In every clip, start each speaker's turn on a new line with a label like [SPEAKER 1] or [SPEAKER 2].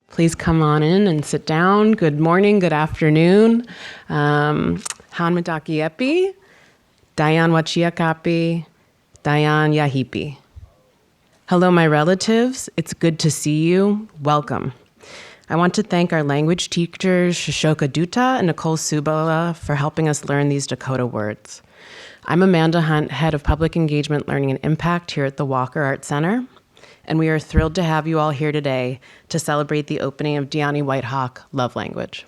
[SPEAKER 1] Please come on in and sit down. Good morning, good afternoon. Han Madakiepi, Dayan Wachiakapi, Dayan Yahipi. Hello, my relatives. It's good to see you. Welcome. I want to thank our language teachers, Shoshoka Duta and Nicole Subala, for helping us learn these Dakota words. I'm Amanda Hunt, Head of Public Engagement, Learning, and Impact here at the Walker Art Center, and we are thrilled to have you all here today to celebrate the opening of Dyani White Hawk Love Language.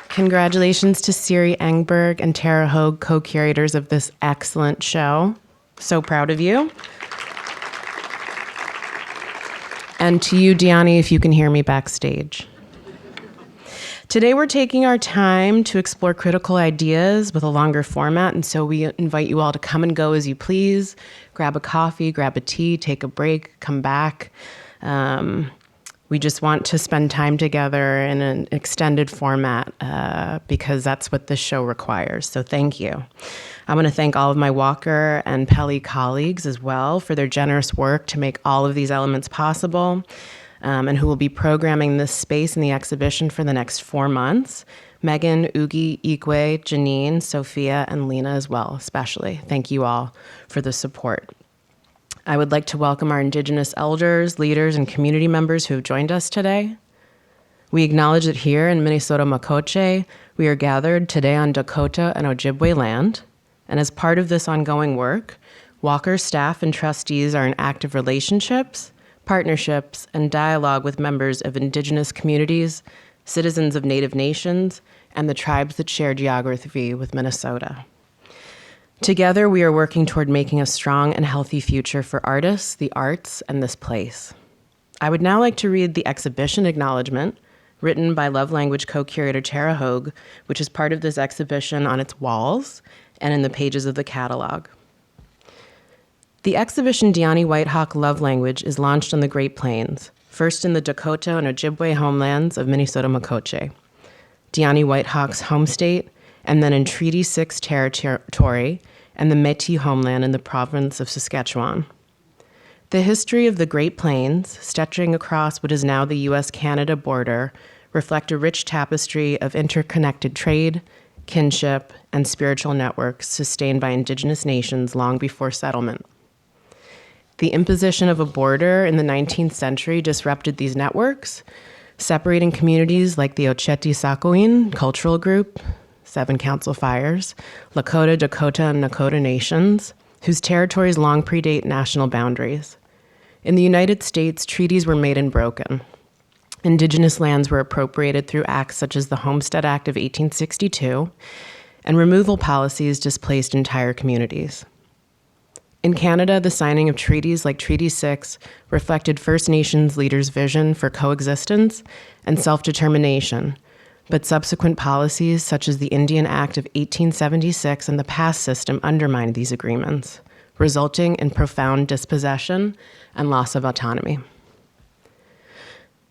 [SPEAKER 1] Congratulations to Siri Engberg and Tara Hogue, co-curators of this excellent show. So proud of you. And to you, Dyani, if you can hear me backstage. Today we're taking our time to explore critical ideas with a longer format, and so we invite you all to come and go as you please. Grab a coffee, grab a tea, take a break, come back. We just want to spend time together in an extended format because that's what this show requires, so thank you. I want to thank all of my Walker and Peli colleagues as well for their generous work to make all of these elements possible. And who will be programming this space in the exhibition for the next 4 months. Megan, Ugi, Ikwe, Janine, Sophia, and Lena as well, especially. Thank you all for the support. I would like to welcome our Indigenous elders, leaders, and community members who have joined us today. We acknowledge that here in Minnesota Makoche, we are gathered today on Dakota and Ojibwe land. And as part of this ongoing work, Walker staff and trustees are in active relationships, partnerships, and dialogue with members of Indigenous communities, citizens of Native nations, and the tribes that share geography with Minnesota. Together, we are working toward making a strong and healthy future for artists, the arts, and this place. I would now like to read the exhibition acknowledgement written by Love Language co-curator Tara Hogue, which is part of this exhibition on its walls and in the pages of the catalog. The exhibition Dyani White Hawk Love Language is launched on the Great Plains, first in the Dakota and Ojibwe homelands of Minnesota Makoche, Dyani White Hawk's home state, and then in Treaty 6 territory and the Métis homeland in the province of Saskatchewan. The history of the Great Plains, stretching across what is now the U.S.-Canada border, reflect a rich tapestry of interconnected trade, kinship, and spiritual networks sustained by Indigenous nations long before settlement. The imposition of a border in the 19th century disrupted these networks, separating communities like the Oceti-Sakowin cultural group, 7 Council Fires, Lakota, Dakota, and Nakota nations, whose territories long predate national boundaries. In the United States, treaties were made and broken. Indigenous lands were appropriated through acts such as the Homestead Act of 1862, and removal policies displaced entire communities. In Canada, the signing of treaties like Treaty 6 reflected First Nations leaders' vision for coexistence and self-determination, but subsequent policies such as the Indian Act of 1876 and the pass system undermined these agreements, resulting in profound dispossession and loss of autonomy.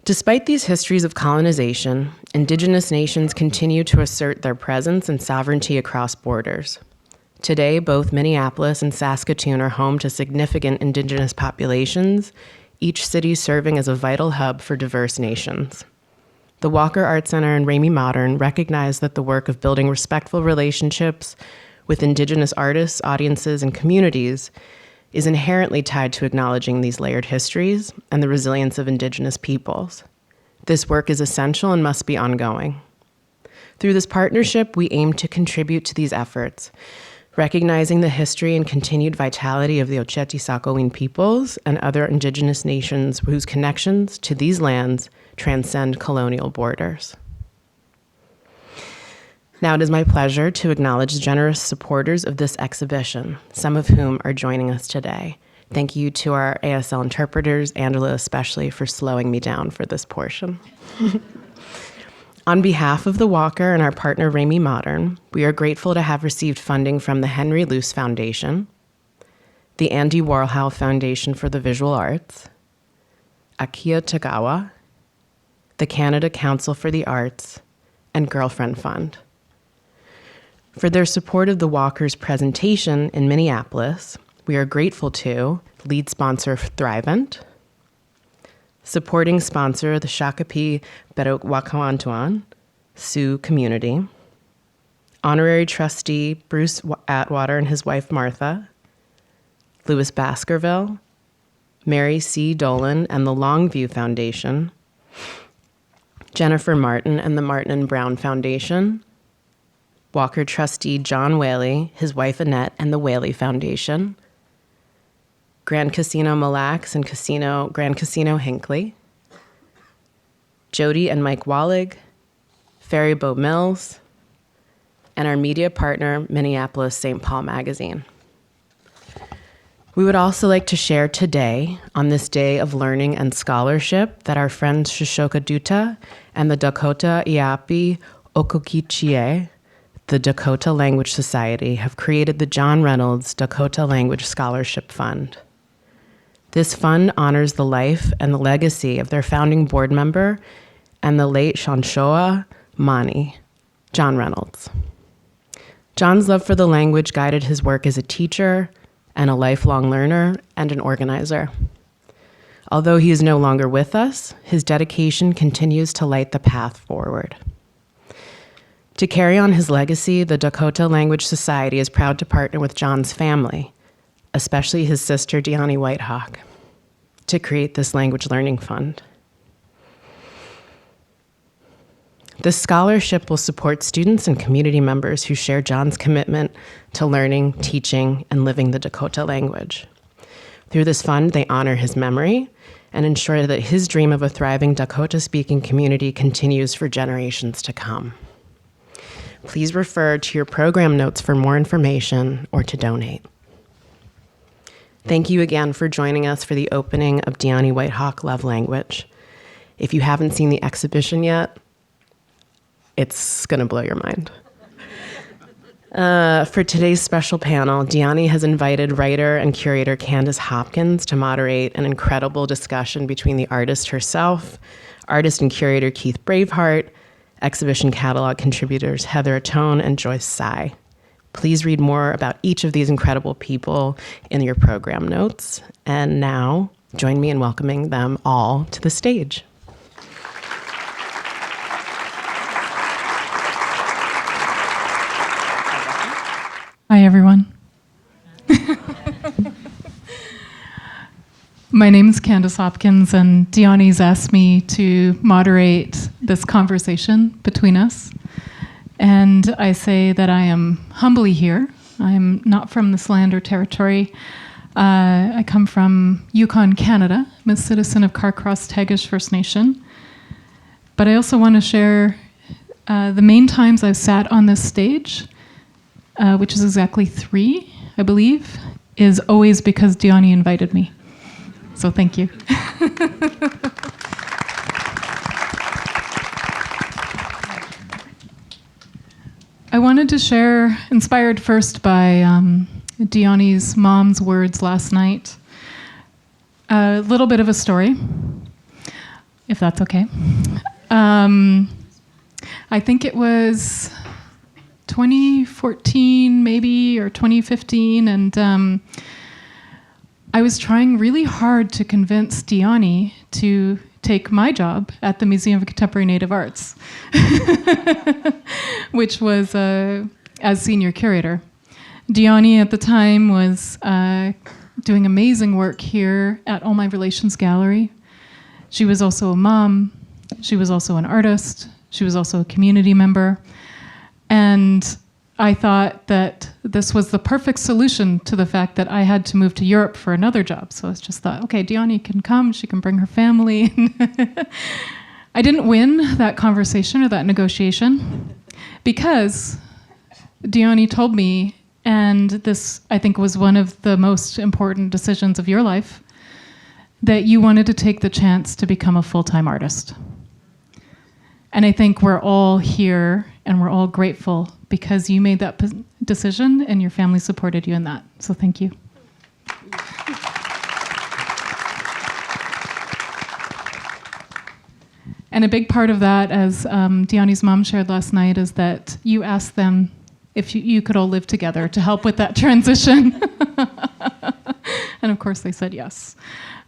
[SPEAKER 1] Despite these histories of colonization, Indigenous nations continue to assert their presence and sovereignty across borders. Today, both Minneapolis and Saskatoon are home to significant Indigenous populations, each city serving as a vital hub for diverse nations. The Walker Art Center and Ramey Modern recognize that the work of building respectful relationships with Indigenous artists, audiences, and communities is inherently tied to acknowledging these layered histories and the resilience of Indigenous peoples. This work is essential and must be ongoing. Through this partnership, we aim to contribute to these efforts, recognizing the history and continued vitality of the Oceti-Sakowin peoples and other Indigenous nations whose connections to these lands transcend colonial borders. Now it is my pleasure to acknowledge the generous supporters of this exhibition, some of whom are joining us today. Thank you to our ASL interpreters, Angela especially, for slowing me down for this portion. On behalf of the Walker and our partner Ramey Modern, we are grateful to have received funding from the Henry Luce Foundation, the Andy Warhol Foundation for the Visual Arts, Akia Tagawa, the Canada Council for the Arts, and Girlfriend Fund. For their support of the Walker's presentation in Minneapolis, We are grateful to lead sponsor Thrivent, supporting sponsor the Shakopee Berokwakawantuan Sioux community, honorary trustee Bruce Atwater and his wife Martha, Louis Baskerville, Mary C. Dolan and the Longview Foundation, Jennifer Martin and the Martin and Brown Foundation, Walker trustee John Whaley, his wife Annette, and the Whaley Foundation, Grand Casino Mille Lacs and Grand Casino Hinckley, Jody and Mike Wallig, Ferry Boat Mills, and our media partner, Minneapolis St. Paul Magazine. We would also like to share today, on this day of learning and scholarship, that our friends Shoshone Duta and the Dakota Iapi Okokichie, the Dakota Language Society, have created the John Reynolds Dakota Language Scholarship Fund. This fund honors the life and the legacy of their founding board member and the late Shanshoa Mani, John Reynolds. John's love for the language guided his work as a teacher and a lifelong learner and an organizer. Although he is no longer with us, his dedication continues to light the path forward. To carry on his legacy, the Dakota Language Society is proud to partner with John's family, especially his sister Dyani White Hawk, to create this language learning fund. This scholarship will support students and community members who share John's commitment to learning, teaching, and living the Dakota language. Through this fund, they honor his memory and ensure that his dream of a thriving Dakota-speaking community continues for generations to come. Please refer to your program notes for more information or to donate. Thank you again for joining us for the opening of Dyani White Hawk Love Language. If you haven't seen the exhibition yet, it's going to blow your mind. For today's special panel, Dyani has invited writer and curator Candice Hopkins to moderate an incredible discussion between the artist herself, artist and curator Keith BraveHeart, exhibition catalog contributors Heather Ahtone and Joyce Tsai. Please read more about each of these incredible people in your program notes. And now, join me in welcoming them all to the stage.
[SPEAKER 2] Hi, everyone. My name is Candice Hopkins, and Dyani's asked me to moderate this conversation between us. And I say that I am humbly here. I am not from this land or territory. I come from Yukon, Canada. I'm a citizen of Carcross, Tagish First Nation. But I also want to share the main times I've sat on this stage, which is exactly 3, I believe, is always because Dyani invited me. So thank you. I wanted to share, inspired first by Dyani's mom's words last night, a little bit of a story, if that's okay. I think it was 2014 maybe, or 2015, and I was trying really hard to convince Dyani to take my job at the Museum of Contemporary Native Arts, which was as senior curator. Dyani at the time was doing amazing work here at All My Relations Gallery. She was also a mom. She was also an artist. She was also a community member. And I thought that this was the perfect solution to the fact that I had to move to Europe for another job. So I just thought, okay, Dyani can come, she can bring her family. I didn't win that conversation or that negotiation because Dyani told me, and this I think was one of the most important decisions of your life, that you wanted to take the chance to become a full-time artist. And I think we're all here and we're all grateful because you made that decision and your family supported you in that. So thank you. And a big part of that, as Dyani's mom shared last night, is that you asked them if you could all live together to help with that transition. of course they said yes.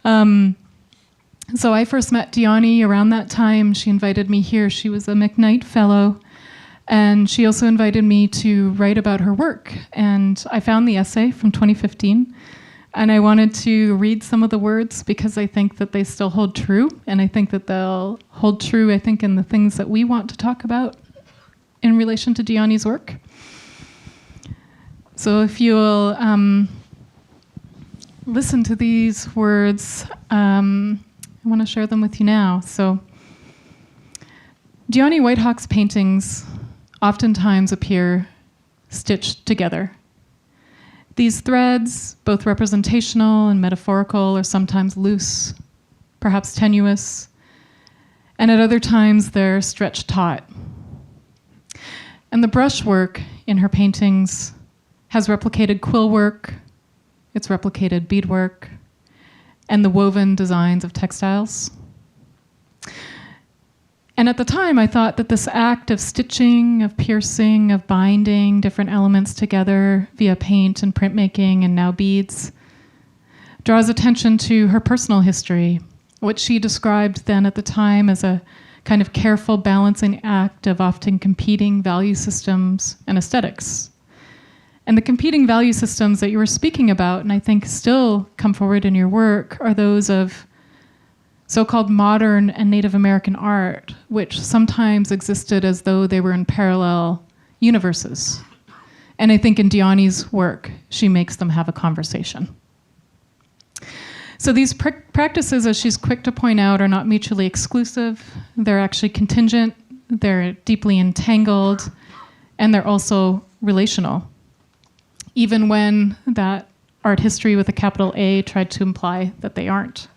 [SPEAKER 2] So I first met Dyani around that time. She invited me here. She was a McKnight Fellow. And she also invited me to write about her work. And I found the essay from 2015. And I wanted to read some of the words because I think that they still hold true. And I think that they'll hold true, I think, in the things that we want to talk about in relation to Dyani's work. So if you'll listen to these words, I want to share them with you now. So Dyani White Hawk's paintings oftentimes appear stitched together. These threads, both representational and metaphorical, are sometimes loose, perhaps tenuous, and at other times they're stretched taut. And the brushwork in her paintings has replicated quill work, it's replicated beadwork, and the woven designs of textiles. And at the time, I thought that this act of stitching, of piercing, of binding different elements together via paint and printmaking and now beads draws attention to her personal history, what she described then at the time as a kind of careful balancing act of often competing value systems and aesthetics. And the competing value systems that you were speaking about, and I think still come forward in your work, are those of so-called modern and Native American art, which sometimes existed as though they were in parallel universes. And I think in Dyani's work, she makes them have a conversation. So these practices, as she's quick to point out, are not mutually exclusive. They're actually contingent, they're deeply entangled, and they're also relational, even when that art history with a capital A tried to imply that they aren't.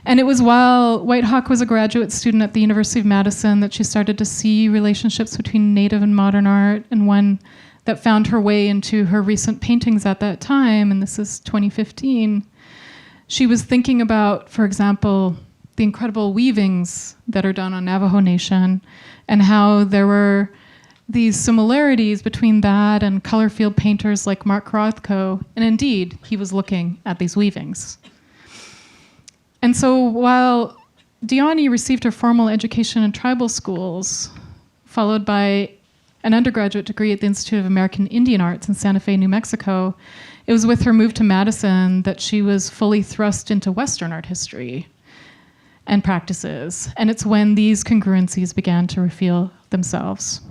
[SPEAKER 2] And it was while White Hawk was a graduate student at the University of Madison that she started to see relationships between Native and modern art, and one that found her way into her recent paintings at that time, and this is 2015. She was thinking about, for example, the incredible weavings that are done on Navajo Nation, and how there were these similarities between that and color field painters like Mark Rothko, and indeed, he was looking at these weavings. And so while Dyani received her formal education in tribal schools, followed by an undergraduate degree at the Institute of American Indian Arts in Santa Fe, New Mexico, it was with her move to Madison that she was fully thrust into Western art history and practices. And it's when these congruencies began to reveal themselves.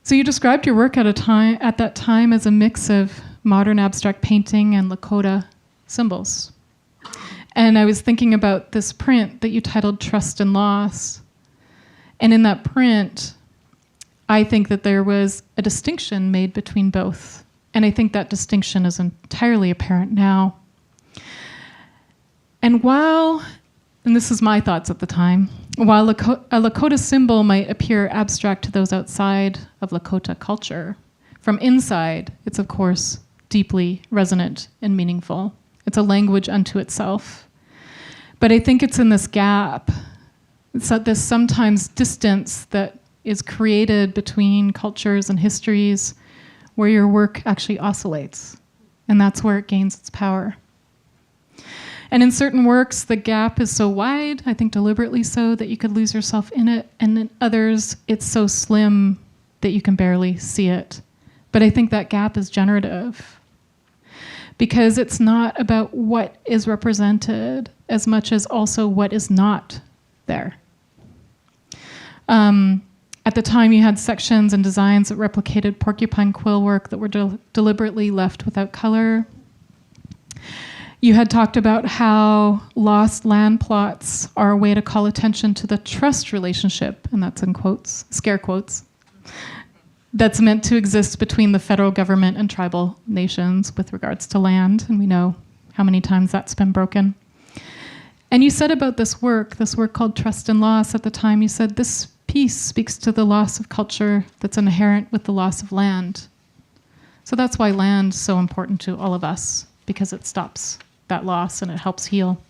[SPEAKER 2] So you described your work at that time as a mix of modern abstract painting and Lakota symbols. And I was thinking about this print that you titled Trust and Loss. And in that print, I think that there was a distinction made between both. And I think that distinction is entirely apparent now. And and this is my thoughts at the time, while a Lakota symbol might appear abstract to those outside of Lakota culture, from inside, it's of course deeply resonant and meaningful. It's a language unto itself. But I think it's in this gap, it's at this sometimes distance that is created between cultures and histories where your work actually oscillates. And that's where it gains its power. And in certain works, the gap is so wide, I think deliberately so, that you could lose yourself in it. And in others, it's so slim that you can barely see it. But I think that gap is generative, because it's not about what is represented as much as also what is not there. At the time, you had sections and designs that replicated porcupine quill work that were deliberately left without color. You had talked about how lost land plots are a way to call attention to the trust relationship, and that's in quotes, scare quotes, that's meant to exist between the federal government and tribal nations with regards to land, and we know how many times that's been broken. And you said about this work called Trust and Loss at the time, you said this piece speaks to the loss of culture that's inherent with the loss of land. So that's why land is so important to all of us, because it stops that loss and it helps heal.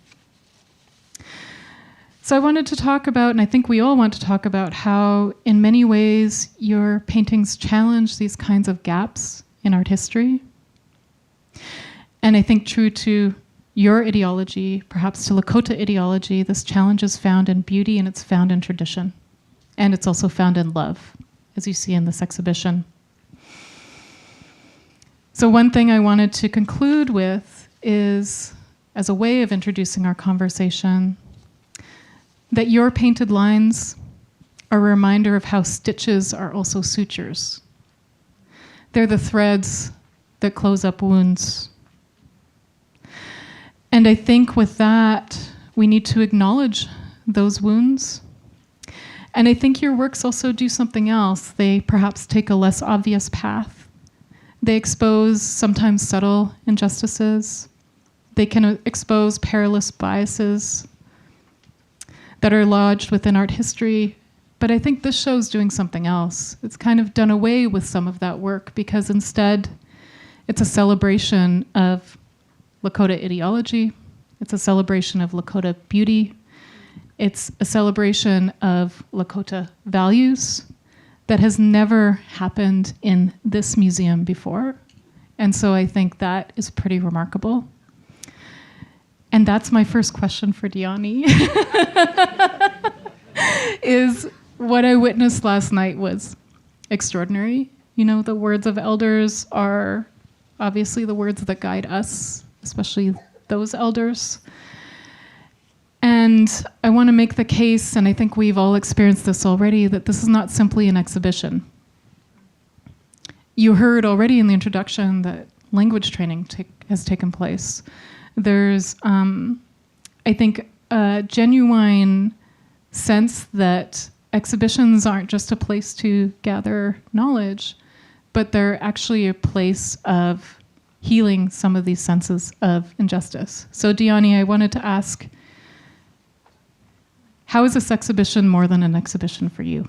[SPEAKER 2] So I wanted to talk about, and I think we all want to talk about, how in many ways your paintings challenge these kinds of gaps in art history. And I think true to your ideology, perhaps to Lakota ideology, this challenge is found in beauty and it's found in tradition. And it's also found in love, as you see in this exhibition. So one thing I wanted to conclude with is, as a way of introducing our conversation, that your painted lines are a reminder of how stitches are also sutures. They're the threads that close up wounds. And I think with that, we need to acknowledge those wounds. And I think your works also do something else. They perhaps take a less obvious path. They expose sometimes subtle injustices. They can expose perilous biases that are lodged within art history. But I think this show's doing something else. It's kind of done away with some of that work because instead it's a celebration of Lakota ideology. It's a celebration of Lakota beauty. It's a celebration of Lakota values that has never happened in this museum before. And so I think that is pretty remarkable. And that's my first question for Dyani. Is what I witnessed last night was extraordinary. You know, the words of elders are obviously the words that guide us, especially those elders. And I want to make the case, and I think we've all experienced this already, that this is not simply an exhibition. You heard already in the introduction that language training has taken place. There's, I think, a genuine sense that exhibitions aren't just a place to gather knowledge, but they're actually a place of healing some of these senses of injustice. So Dyani, I wanted to ask, how is this exhibition more than an exhibition for you?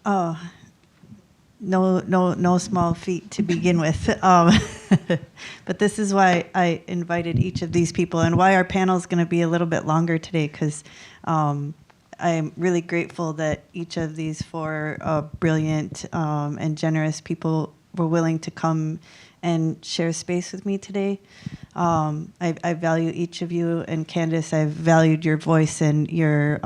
[SPEAKER 3] Oh, no small feat to begin with. But this is why I invited each of these people and why our panel is going to be a little bit longer today, because I am really grateful that each of these four brilliant and generous people were willing to come and share space with me today. I value each of you, and Candice, I've valued your voice and your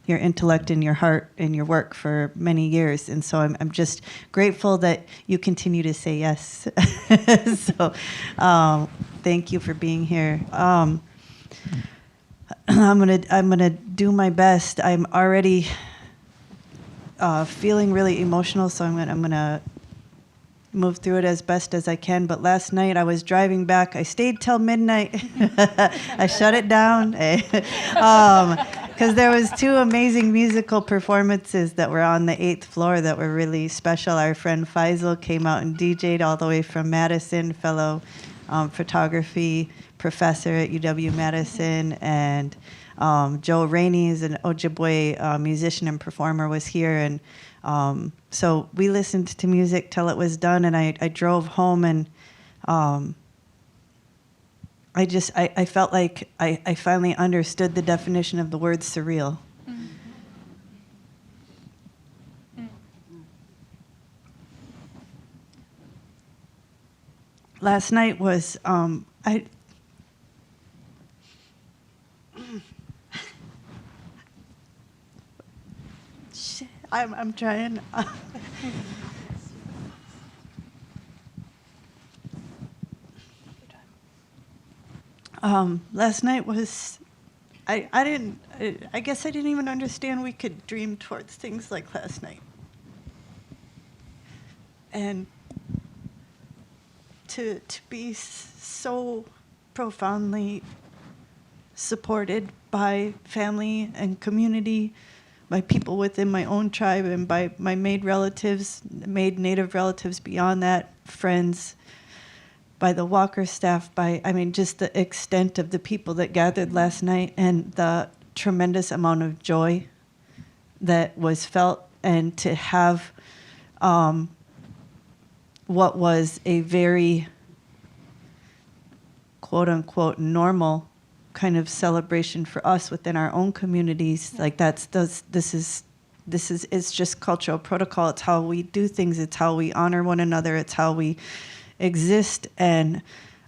[SPEAKER 3] intellect and your heart and your work for many years, and so I'm just grateful that you continue to say yes. So thank you for being here. I'm gonna do my best. I'm already feeling really emotional, so I'm gonna move through it as best as I can. But last night I was driving back. I stayed till midnight. I shut it down because there was two amazing musical performances that were on the 8th floor that were really special. Our friend Faisal came out and DJ'd all the way from Madison, fellow photography professor at UW-Madison, and Joe Rainey is an Ojibwe musician and performer, was here, and so we listened to music till it was done, and I drove home, and I felt like I finally understood the definition of the word surreal. Mm-hmm. Last night was I'm trying. Last night was, I guess I didn't even understand we could dream towards things like last night. And to be so profoundly supported by family and community, by people within my own tribe, and by my made Native relatives beyond that, friends, by the Walker staff, just the extent of the people that gathered last night and the tremendous amount of joy that was felt, and to have what was a very quote unquote normal kind of celebration for us within our own communities. Like this is it's just cultural protocol. It's how we do things. It's how we honor one another. It's how we exist. And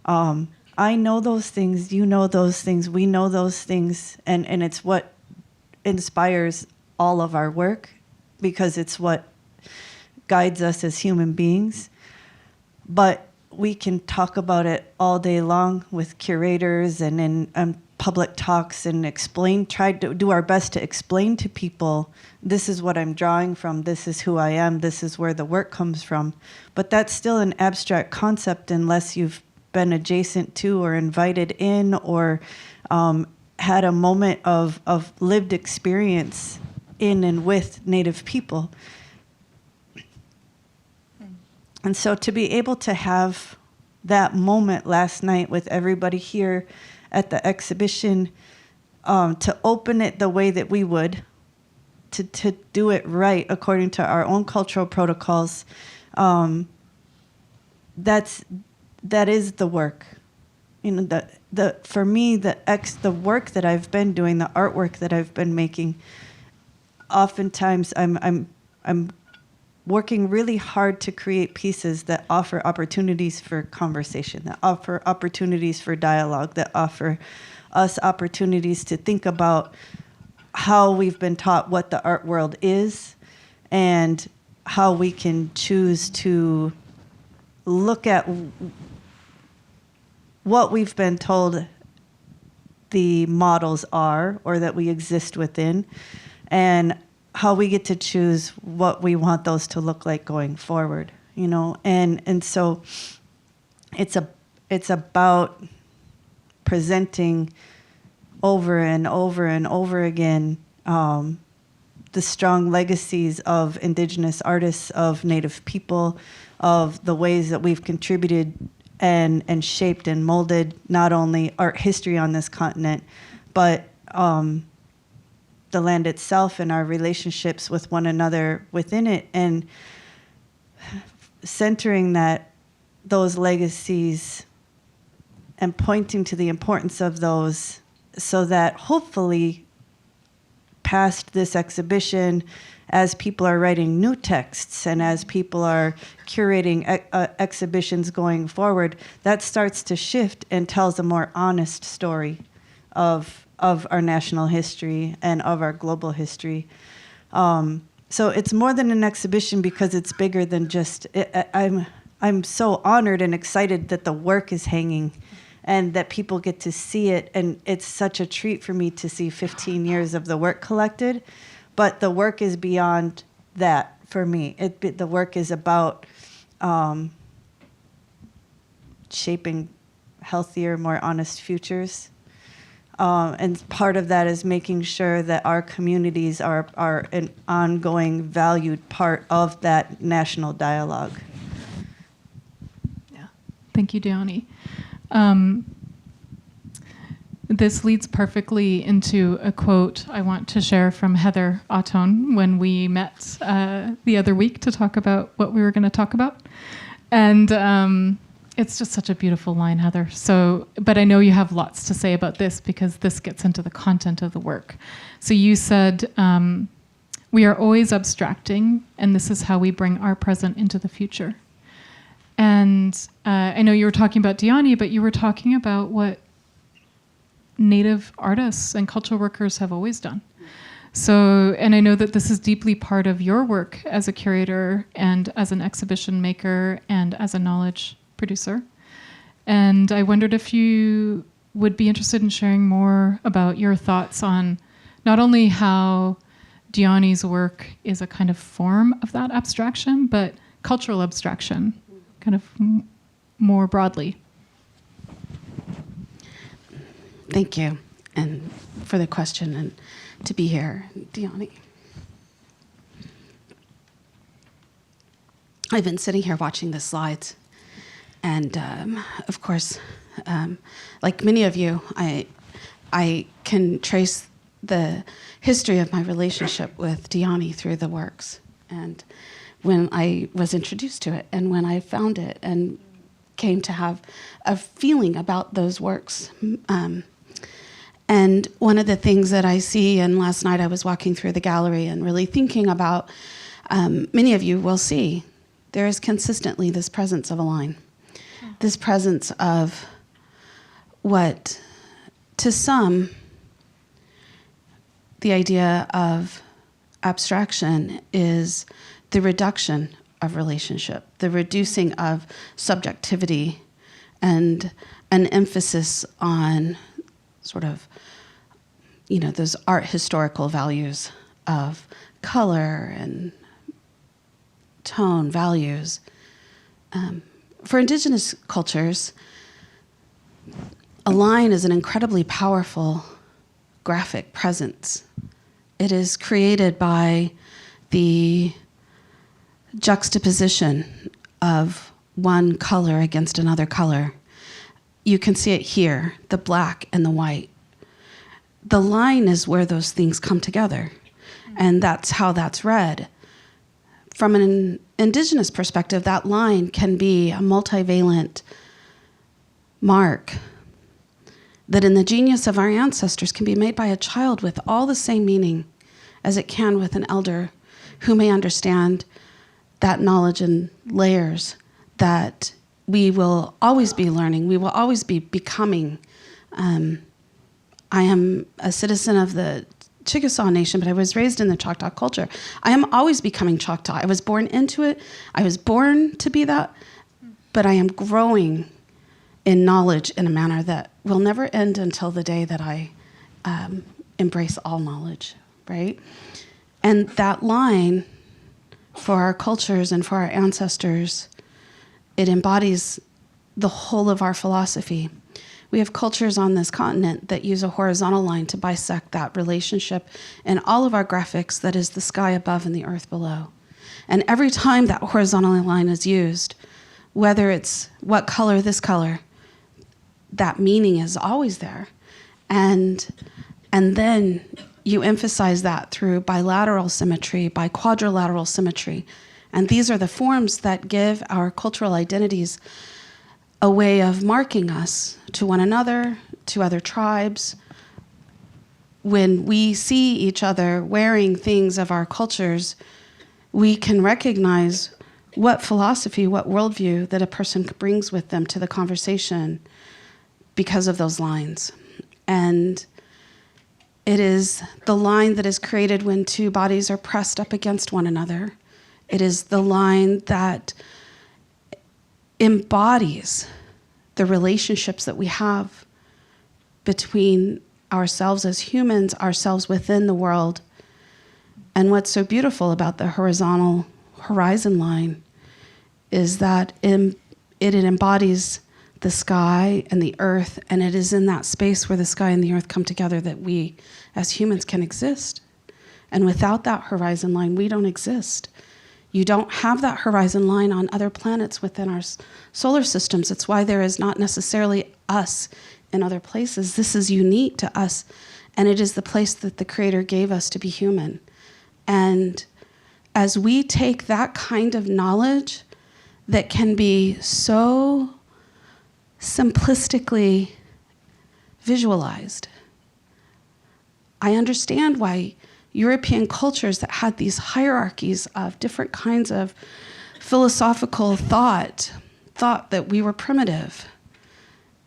[SPEAKER 3] I know those things. You know those things. We know those things. And it's what inspires all of our work, because it's what guides us as human beings. But we can talk about it all day long with curators and in public talks and try to do our best to explain to people, this is what I'm drawing from, this is who I am, this is where the work comes from. But that's still an abstract concept unless you've been adjacent to or invited in or had a moment of lived experience in and with Native people. And so to be able to have that moment last night with everybody here at the exhibition, to open it the way that we would, to do it right according to our own cultural protocols, that is the work. You know, for me, the work that I've been doing, the artwork that I've been making, oftentimes I'm working really hard to create pieces that offer opportunities for conversation, that offer opportunities for dialogue, that offer us opportunities to think about how we've been taught what the art world is and how we can choose to look at what we've been told the models are or that we exist within, and how we get to choose what we want those to look like going forward, you know, and so it's about presenting over and over and over again the strong legacies of Indigenous artists, of Native people, of the ways that we've contributed and shaped and molded not only art history on this continent, but the land itself and our relationships with one another within it, and centering those legacies and pointing to the importance of those, so that hopefully past this exhibition, as people are writing new texts and as people are curating exhibitions going forward, that starts to shift and tells a more honest story of our national history and of our global history. So it's more than an exhibition because it's bigger than just, I'm so honored and excited that the work is hanging and that people get to see it. And it's such a treat for me to see 15 years of the work collected. But the work is beyond that for me. The work is about shaping healthier, more honest futures. And part of that is making sure that our communities are an ongoing, valued part of that national dialogue.
[SPEAKER 2] Yeah. Thank you, Dyani. This leads perfectly into a quote I want to share from Heather Ahtone when we met the other week to talk about what we were going to talk about. And it's just such a beautiful line, Heather. So, but I know you have lots to say about this because this gets into the content of the work. So you said, we are always abstracting, and this is how we bring our present into the future. And I know you were talking about Dyani, but you were talking about what Native artists and cultural workers have always done. So, and I know that this is deeply part of your work as a curator and as an exhibition maker and as a knowledge producer. And I wondered if you would be interested in sharing more about your thoughts on not only how Dyani's work is a kind of form of that abstraction, but cultural abstraction, kind of more broadly.
[SPEAKER 4] Thank you, and for the question, and to be here, Dyani. I've been sitting here watching the slides, and of course, like many of you, I can trace the history of my relationship with Dyani through the works, and when I was introduced to it, and when I found it, and came to have a feeling about those works. And one of the things that I see, and last night I was walking through the gallery and really thinking about, many of you will see, there is consistently this presence of a line, this presence of what, to some, the idea of abstraction is the reduction of relationship, the reducing of subjectivity, and an emphasis on sort of, those art historical values of color and tone values. For Indigenous cultures, a line is an incredibly powerful graphic presence. It is created by the juxtaposition of one color against another color. You can see it here, the black and the white. The line is where those things come together, and that's how that's read. From an Indigenous perspective, that line can be a multivalent mark that in the genius of our ancestors can be made by a child with all the same meaning as it can with an elder who may understand that knowledge in layers that we will always be learning, we will always be becoming. I am a citizen of the Chickasaw Nation, but I was raised in the Choctaw culture. I am always becoming Choctaw. I was born into it. I was born to be that, but I am growing in knowledge in a manner that will never end until the day that I embrace all knowledge, right? And that line, for our cultures and for our ancestors, it embodies the whole of our philosophy. We have cultures on this continent that use a horizontal line to bisect that relationship in all of our graphics, that is the sky above and the earth below. And every time that horizontal line is used, whether it's what color, this color, that meaning is always there. And then you emphasize that through bilateral symmetry, by quadrilateral symmetry. And these are the forms that give our cultural identities a way of marking us to one another, to other tribes. When we see each other wearing things of our cultures, we can recognize what philosophy, what worldview that a person brings with them to the conversation because of those lines. And it is the line that is created when two bodies are pressed up against one another. It is the line that embodies the relationships that we have between ourselves as humans, ourselves within the world. And what's so beautiful about the horizontal horizon line is that it embodies the sky and the earth, and it is in that space where the sky and the earth come together that we as humans can exist. And without that horizon line, we don't exist. You don't have that horizon line on other planets within our solar systems. It's why there is not necessarily us in other places. This is unique to us, and it is the place that the Creator gave us to be human. And as we take that kind of knowledge that can be so simplistically visualized, I understand why European cultures that had these hierarchies of different kinds of philosophical thought that we were primitive.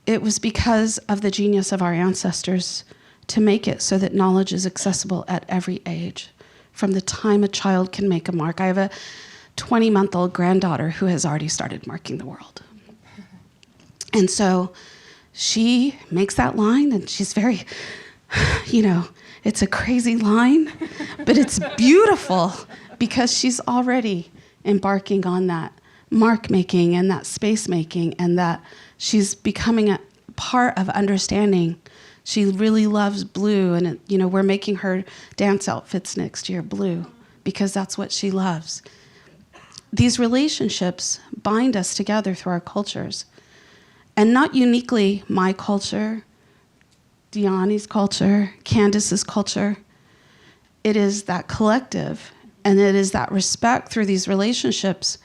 [SPEAKER 4] It was because of the genius of our ancestors to make it so that knowledge is accessible at every age, from the time a child can make a mark. I have a 20-month-old granddaughter who has already started marking the world. And so she makes that line, and she's very, it's a crazy line, but it's beautiful because she's already embarking on that mark making and that space making, and that she's becoming a part of understanding. She really loves blue, and we're making her dance outfits next year blue because that's what she loves. These relationships bind us together through our cultures, and not uniquely my culture, Dyani's culture, Candice's culture. It is that collective, and it is that respect through these relationships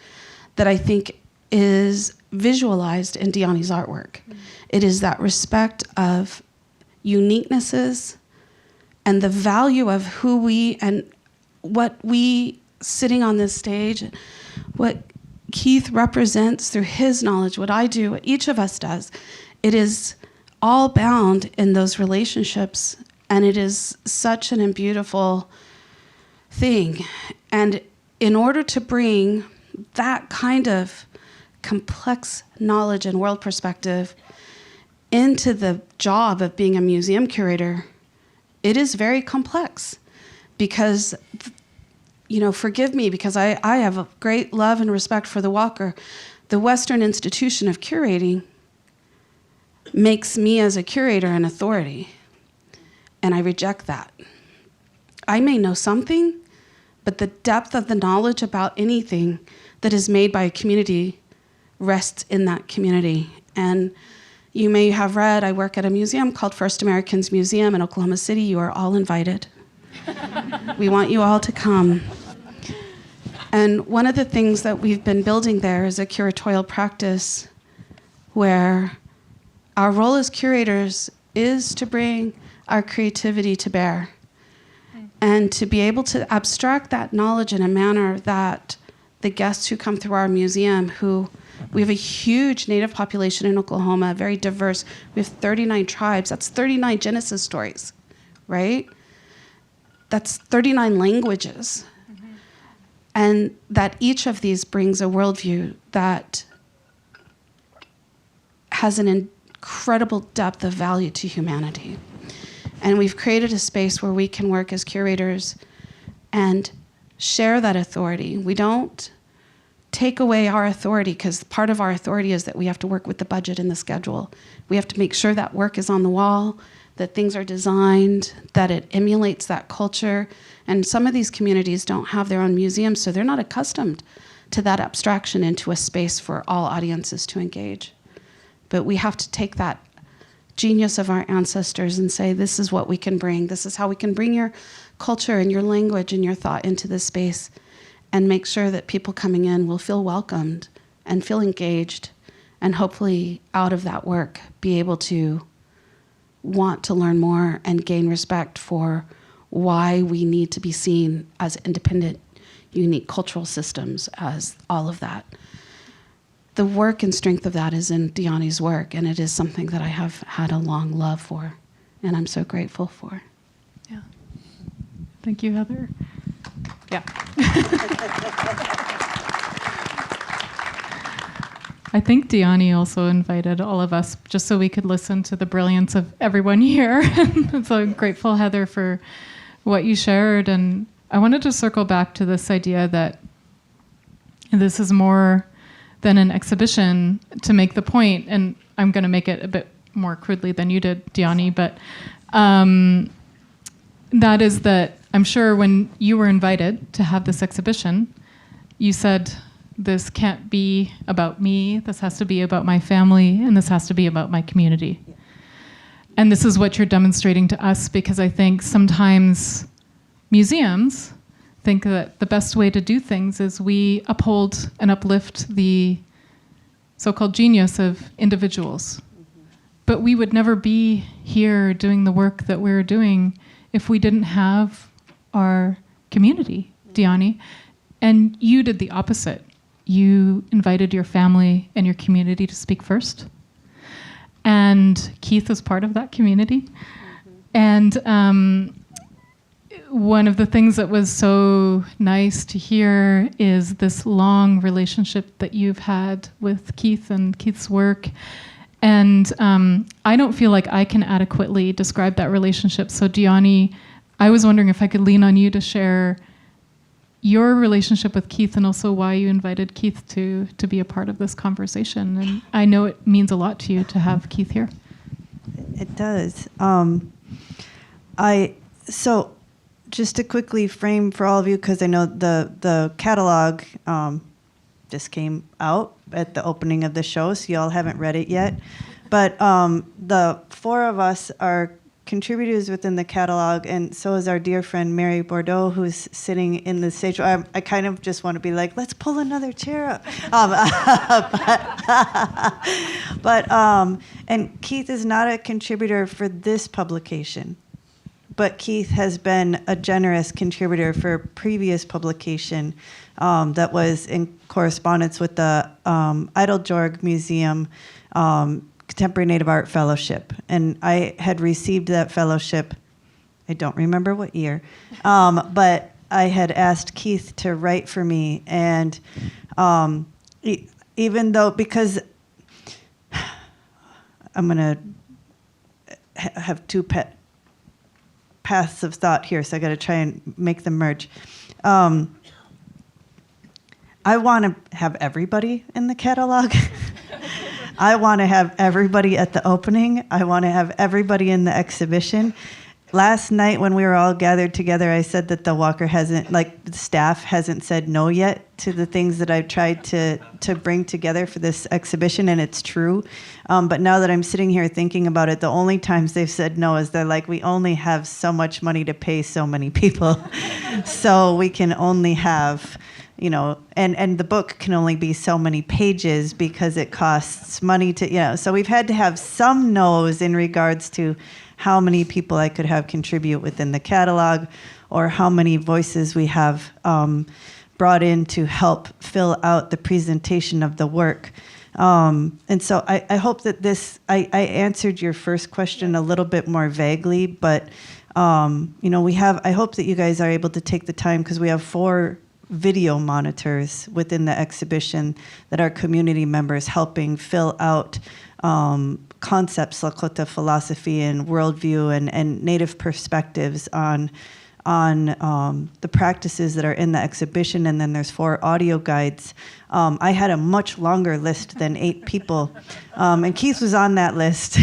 [SPEAKER 4] that I think is visualized in Dyani's artwork. It is that respect of uniquenesses and the value of who we and what we sitting on this stage, what Keith represents through his knowledge, what I do, what each of us does, it is all bound in those relationships, and it is such an beautiful thing. And in order to bring that kind of complex knowledge and world perspective into the job of being a museum curator, it is very complex because, you know, forgive me, because I have a great love and respect for the Walker. The Western institution of curating makes me as a curator an authority, and I reject that. I may know something, but the depth of the knowledge about anything that is made by a community rests in that community. And you may have read, I work at a museum called First Americans Museum in Oklahoma City. You are all invited. We want you all to come. And one of the things that we've been building there is a curatorial practice where our role as curators is to bring our creativity to bear and to be able to abstract that knowledge in a manner that the guests who come through our museum, who we have a huge Native population in Oklahoma, very diverse. We have 39 tribes. That's 39 Genesis stories, right? That's 39 languages. Mm-hmm. And that each of these brings a worldview that has an incredible depth of value to humanity. And we've created a space where we can work as curators and share that authority. We don't take away our authority, because part of our authority is that we have to work with the budget and the schedule. We have to make sure that work is on the wall, that things are designed, that it emulates that culture. And some of these communities don't have their own museums, so they're not accustomed to that abstraction into a space for all audiences to engage. But we have to take that genius of our ancestors and say, this is what we can bring. This is how we can bring your culture and your language and your thought into this space, and make sure that people coming in will feel welcomed and feel engaged, and hopefully out of that work be able to want to learn more and gain respect for why we need to be seen as independent, unique cultural systems, as all of that. The work and strength of that is in Dyani's work, and it is something that I have had a long love for, and I'm so grateful for.
[SPEAKER 2] Yeah. Thank you, Heather. Yeah. I think Dyani also invited all of us just so we could listen to the brilliance of everyone here. So I'm grateful, Heather, for what you shared. And I wanted to circle back to this idea that this is more than an exhibition, to make the point, and I'm going to make it a bit more crudely than you did, Dyani, but that is that I'm sure when you were invited to have this exhibition, you said, this can't be about me, this has to be about my family, and this has to be about my community. Yeah. And this is what you're demonstrating to us, because I think sometimes museums think that the best way to do things is we uphold and uplift the so-called genius of individuals. Mm-hmm. But we would never be here doing the work that we're doing if we didn't have our community, Dyani. And you did the opposite. You invited your family and your community to speak first. And Keith was part of that community. Mm-hmm. And one of the things that was so nice to hear is this long relationship that you've had with Keith and Keith's work. And I don't feel like I can adequately describe that relationship. So Dyani, I was wondering if I could lean on you to share your relationship with Keith, and also why you invited Keith to be a part of this conversation. And I know it means a lot to you to have Keith here.
[SPEAKER 3] It does. So just to quickly frame for all of you, because I know the catalog just came out at the opening of the show, so y'all haven't read it yet. But the four of us are contributors within the catalog, and so is our dear friend Mary Bordeaux, who's sitting in the stage. I kind of just want to be like, let's pull another chair up. And Keith is not a contributor for this publication, but Keith has been a generous contributor for a previous publication that was in correspondence with the Idle-Jorg Museum Contemporary Native Art Fellowship. And I had received that fellowship, I don't remember what year, but I had asked Keith to write for me. And even though, because I'm going to have two paths of thought here, so I got to try and make them merge. I want to have everybody in the catalog. I want to have everybody at the opening. I want to have everybody in the exhibition. Last night when we were all gathered together, I said that the Walker hasn't, like the staff hasn't said no yet to the things that I've tried to bring together for this exhibition, and it's true. But now that I'm sitting here thinking about it, the only times they've said no is they're like, we only have so much money to pay so many people. So we can only have, you know, and the book can only be so many pages because it costs money to, you know. So we've had to have some no's in regards to how many people I could have contribute within the catalog, or how many voices we have brought in to help fill out the presentation of the work. And so I hope that this, I answered your first question a little bit more vaguely, but you know, I hope that you guys are able to take the time, because we have 4 video monitors within the exhibition that are community members helping fill out concepts, Lakota philosophy and worldview and Native perspectives on the practices that are in the exhibition. And then there's 4 audio guides. I had a much longer list than 8 people, and Keith was on that list.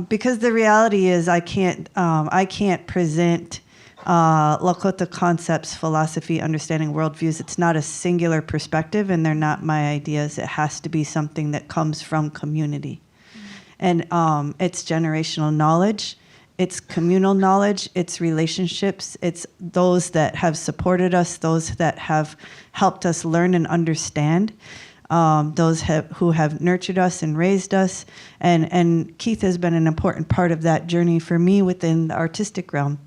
[SPEAKER 3] Because the reality is I can't present Lakota concepts, philosophy, understanding worldviews. It's not a singular perspective, and they're not my ideas. It has to be something that comes from community. And it's generational knowledge, it's communal knowledge, it's relationships, it's those that have supported us, those that have helped us learn and understand, those who have nurtured us and raised us. And Keith has been an important part of that journey for me within the artistic realm.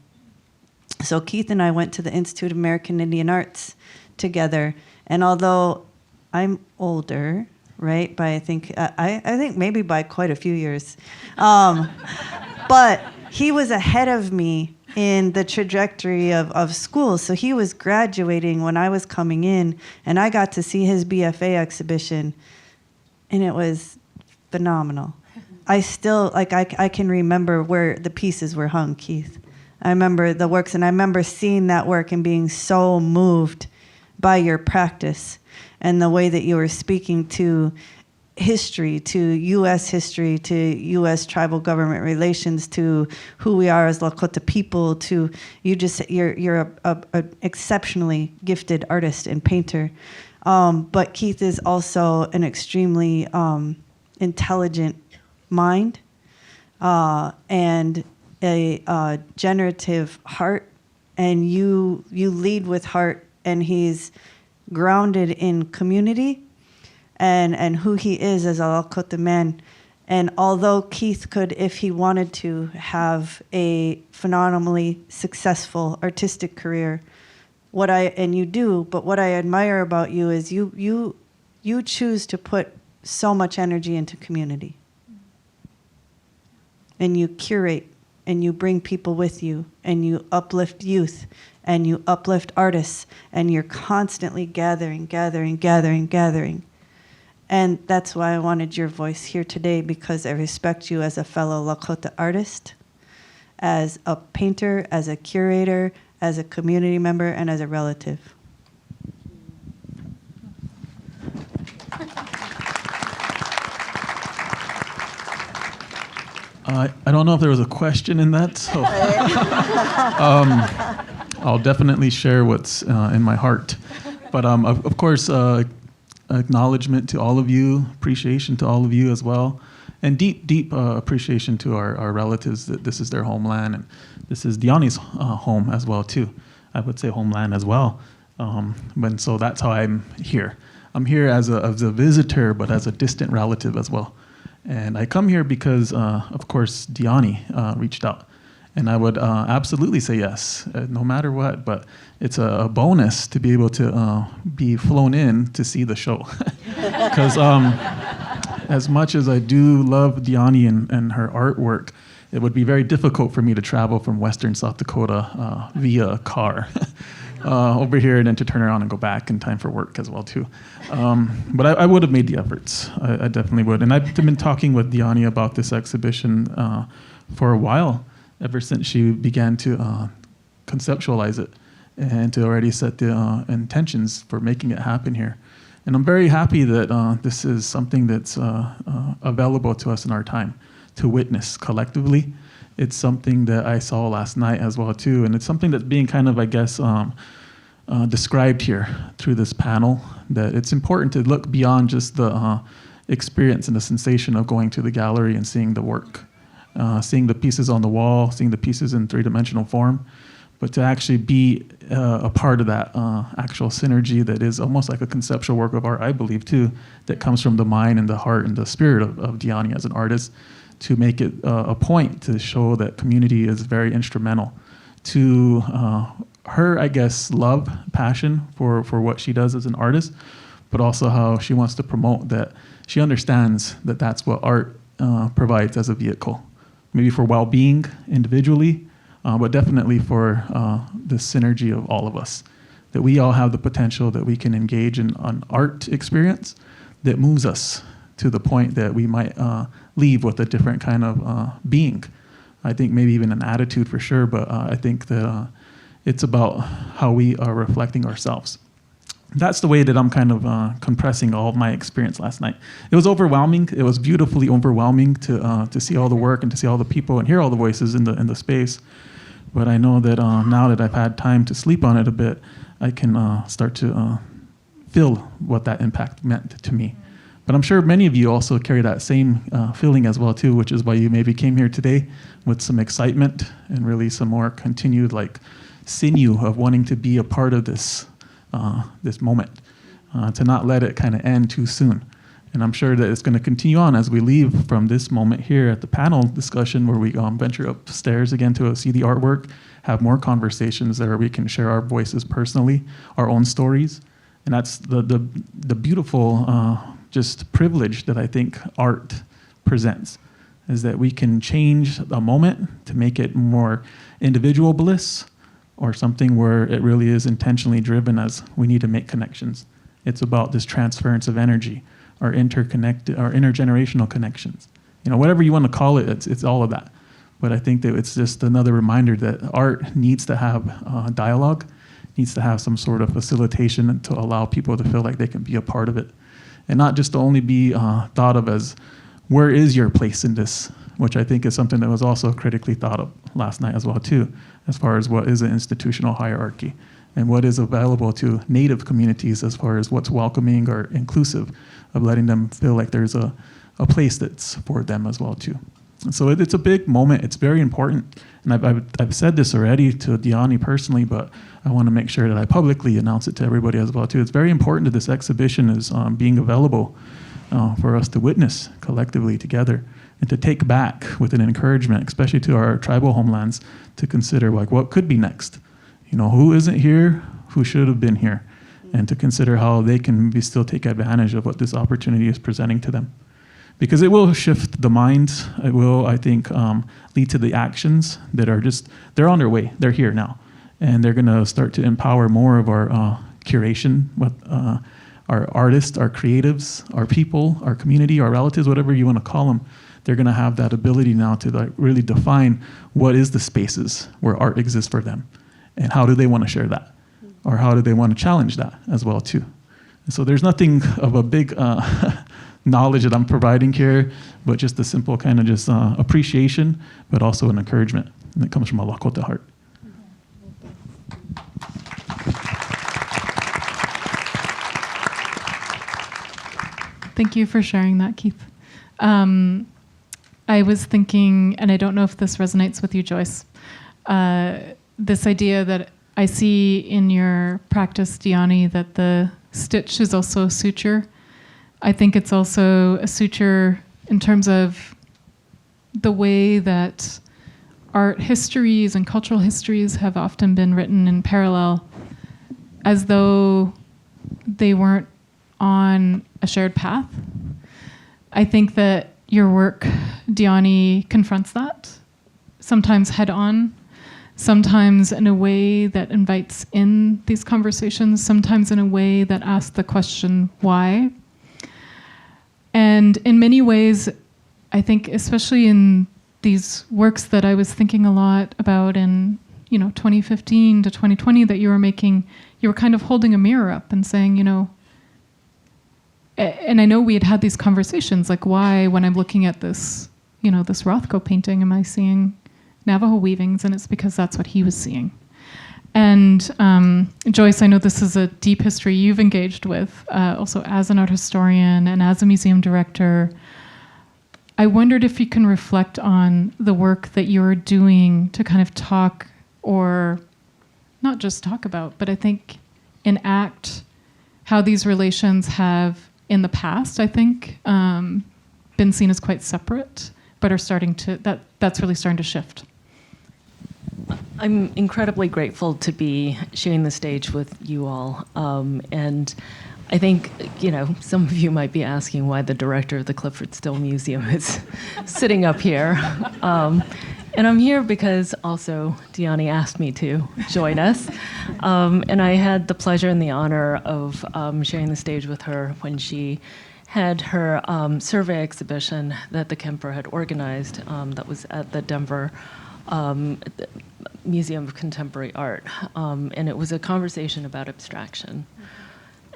[SPEAKER 3] So Keith and I went to the Institute of American Indian Arts together, and although I'm older, right, by I think maybe by quite a few years, but he was ahead of me in the trajectory of school. So he was graduating when I was coming in, and I got to see his BFA exhibition, and it was phenomenal. I still, like, I can remember where the pieces were hung, Keith. I remember the works, and I remember seeing that work and being so moved by your practice and the way that you were speaking to history, to U.S. history, to U.S. tribal government relations, to who we are as Lakota people. To you're a exceptionally gifted artist and painter, but Keith is also an extremely intelligent mind and a generative heart, and you lead with heart, and he's grounded in community and who he is as a Lakota man. And although Keith could, if he wanted to, have a phenomenally successful artistic career, and you do, but what I admire about you is you choose to put so much energy into community. And you curate, and you bring people with you, and you uplift youth, and you uplift artists, and you're constantly gathering. And that's why I wanted your voice here today, because I respect you as a fellow Lakota artist, as a painter, as a curator, as a community member, and as a relative.
[SPEAKER 5] I don't know if there was a question in that, so I'll definitely share what's in my heart. But of course, acknowledgement to all of you, appreciation to all of you as well. and deep appreciation to our relatives that this is their homeland, and this is Dyani's home as well too. I would say homeland as well. And so that's how I'm here. I'm here as a visitor, but as a distant relative as well. And I come here because, of course, Dyani reached out. And I would absolutely say yes, no matter what. But it's a bonus to be able to be flown in to see the show. Because as much as I do love Dyani and her artwork, it would be very difficult for me to travel from Western South Dakota via car over here and then to turn around and go back in time for work as well too. But I would have made the efforts. I definitely would. And I've been talking with Dyani about this exhibition for a while, ever since she began to conceptualize it and to already set the intentions for making it happen here. And I'm very happy that this is something that's available to us in our time to witness collectively. It's something that I saw last night as well too, and it's something that's being kind of, I guess, described here through this panel, that it's important to look beyond just the experience and the sensation of going to the gallery and seeing the work, seeing the pieces on the wall, seeing the pieces in three-dimensional form, but to actually be a part of that actual synergy that is almost like a conceptual work of art, I believe too, that comes from the mind and the heart and the spirit of Dyani as an artist, to make it a point to show that community is very instrumental to her, I guess, love, passion for what she does as an artist, but also how she wants to promote that she understands that that's what art provides as a vehicle, maybe for well-being individually, but definitely for the synergy of all of us, that we all have the potential that we can engage in an art experience that moves us to the point that we might leave with a different kind of being. I think maybe even an attitude for sure, but I think that it's about how we are reflecting ourselves. That's the way that I'm kind of compressing all of my experience last night. It was overwhelming. It was beautifully overwhelming to see all the work and to see all the people and hear all the voices in the space. But I know that now that I've had time to sleep on it a bit, I can start to feel what that impact meant to me. But I'm sure many of you also carry that same feeling as well too, which is why you maybe came here today with some excitement and really some more continued like sinew of wanting to be a part of this this moment, to not let it kind of end too soon. And I'm sure that it's going to continue on as we leave from this moment here at the panel discussion, where we venture upstairs again to see the artwork, have more conversations there where we can share our voices personally, our own stories. And that's the beautiful just privilege that I think art presents, is that we can change a moment to make it more individual bliss, or something where it really is intentionally driven as we need to make connections. It's about this transference of energy, our interconnected, our intergenerational connections. You know, whatever you want to call it, it's all of that. But I think that it's just another reminder that art needs to have dialogue, needs to have some sort of facilitation to allow people to feel like they can be a part of it. And not just to only be thought of as, where is your place in this? Which I think is something that was also critically thought of last night as well too, as far as what is an institutional hierarchy and what is available to Native communities as far as what's welcoming or inclusive, of letting them feel like there's a place that's for them as well too. And so it's a big moment. It's very important. And I've said this already to Dyani personally, but I want to make sure that I publicly announce it to everybody as well too. It's very important that this exhibition is being available for us to witness collectively together, and to take back with an encouragement, especially to our tribal homelands, to consider like what could be next. You know, who isn't here, who should have been here, and to consider how they can still take advantage of what this opportunity is presenting to them. Because it will shift the minds. It will, I think, lead to the actions that are just, they're on their way. They're here now. And they're going to start to empower more of our curation with our artists, our creatives, our people, our community, our relatives, whatever you want to call them. They're going to have that ability now to like really define what is the spaces where art exists for them, and how do they want to share that, or how do they want to challenge that as well too. And so there's nothing of a big knowledge that I'm providing here, but just a simple kind of just appreciation, but also an encouragement, and it comes from a Lakota heart.
[SPEAKER 2] Thank you for sharing that, Keith. I was thinking, and I don't know if this resonates with you, Joyce, this idea that I see in your practice, Dyani, that the stitch is also a suture. I think it's also a suture in terms of the way that art histories and cultural histories have often been written in parallel, as though they weren't on a shared path. I think that your work, Dyani, confronts that, sometimes head on, sometimes in a way that invites in these conversations, sometimes in a way that asks the question, why? And in many ways, I think, especially in these works that I was thinking a lot about in 2015 to 2020 that you were making, you were kind of holding a mirror up and saying, and I know we had these conversations, like, why, when I'm looking at this, this Rothko painting, am I seeing Navajo weavings? And it's because that's what he was seeing. And Joyce, I know this is a deep history you've engaged with, also as an art historian and as a museum director. I wondered if you can reflect on the work that you're doing to kind of talk, or not just talk about, but I think enact how these relations have, in the past, I think, been seen as quite separate, but are starting to, that's really starting to shift.
[SPEAKER 6] I'm incredibly grateful to be sharing the stage with you all. And I think, some of you might be asking why the director of the Clifford Still Museum is sitting up here. And I'm here because also Dyani asked me to join us. And I had the pleasure and the honor of sharing the stage with her when she had her survey exhibition that the Kemper had organized that was at the Denver Museum of Contemporary Art. And it was a conversation about abstraction.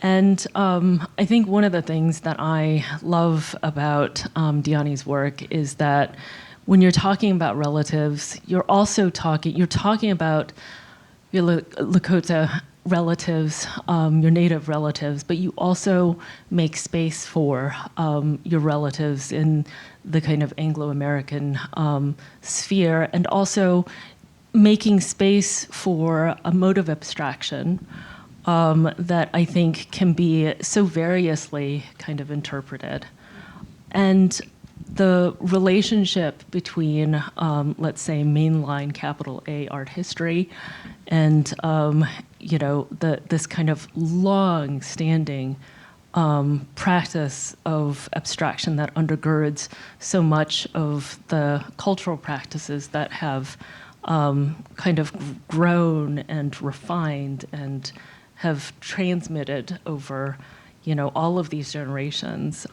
[SPEAKER 6] And I think one of the things that I love about Dyani's work is that when you're talking about relatives, you're talking about your Lakota relatives, your native relatives, but you also make space for your relatives in the kind of Anglo-American sphere, and also making space for a mode of abstraction that I think can be so variously kind of interpreted. And the relationship between, let's say, mainline capital A art history and, this kind of long-standing practice of abstraction that undergirds so much of the cultural practices that have kind of grown and refined and have transmitted over, all of these generations,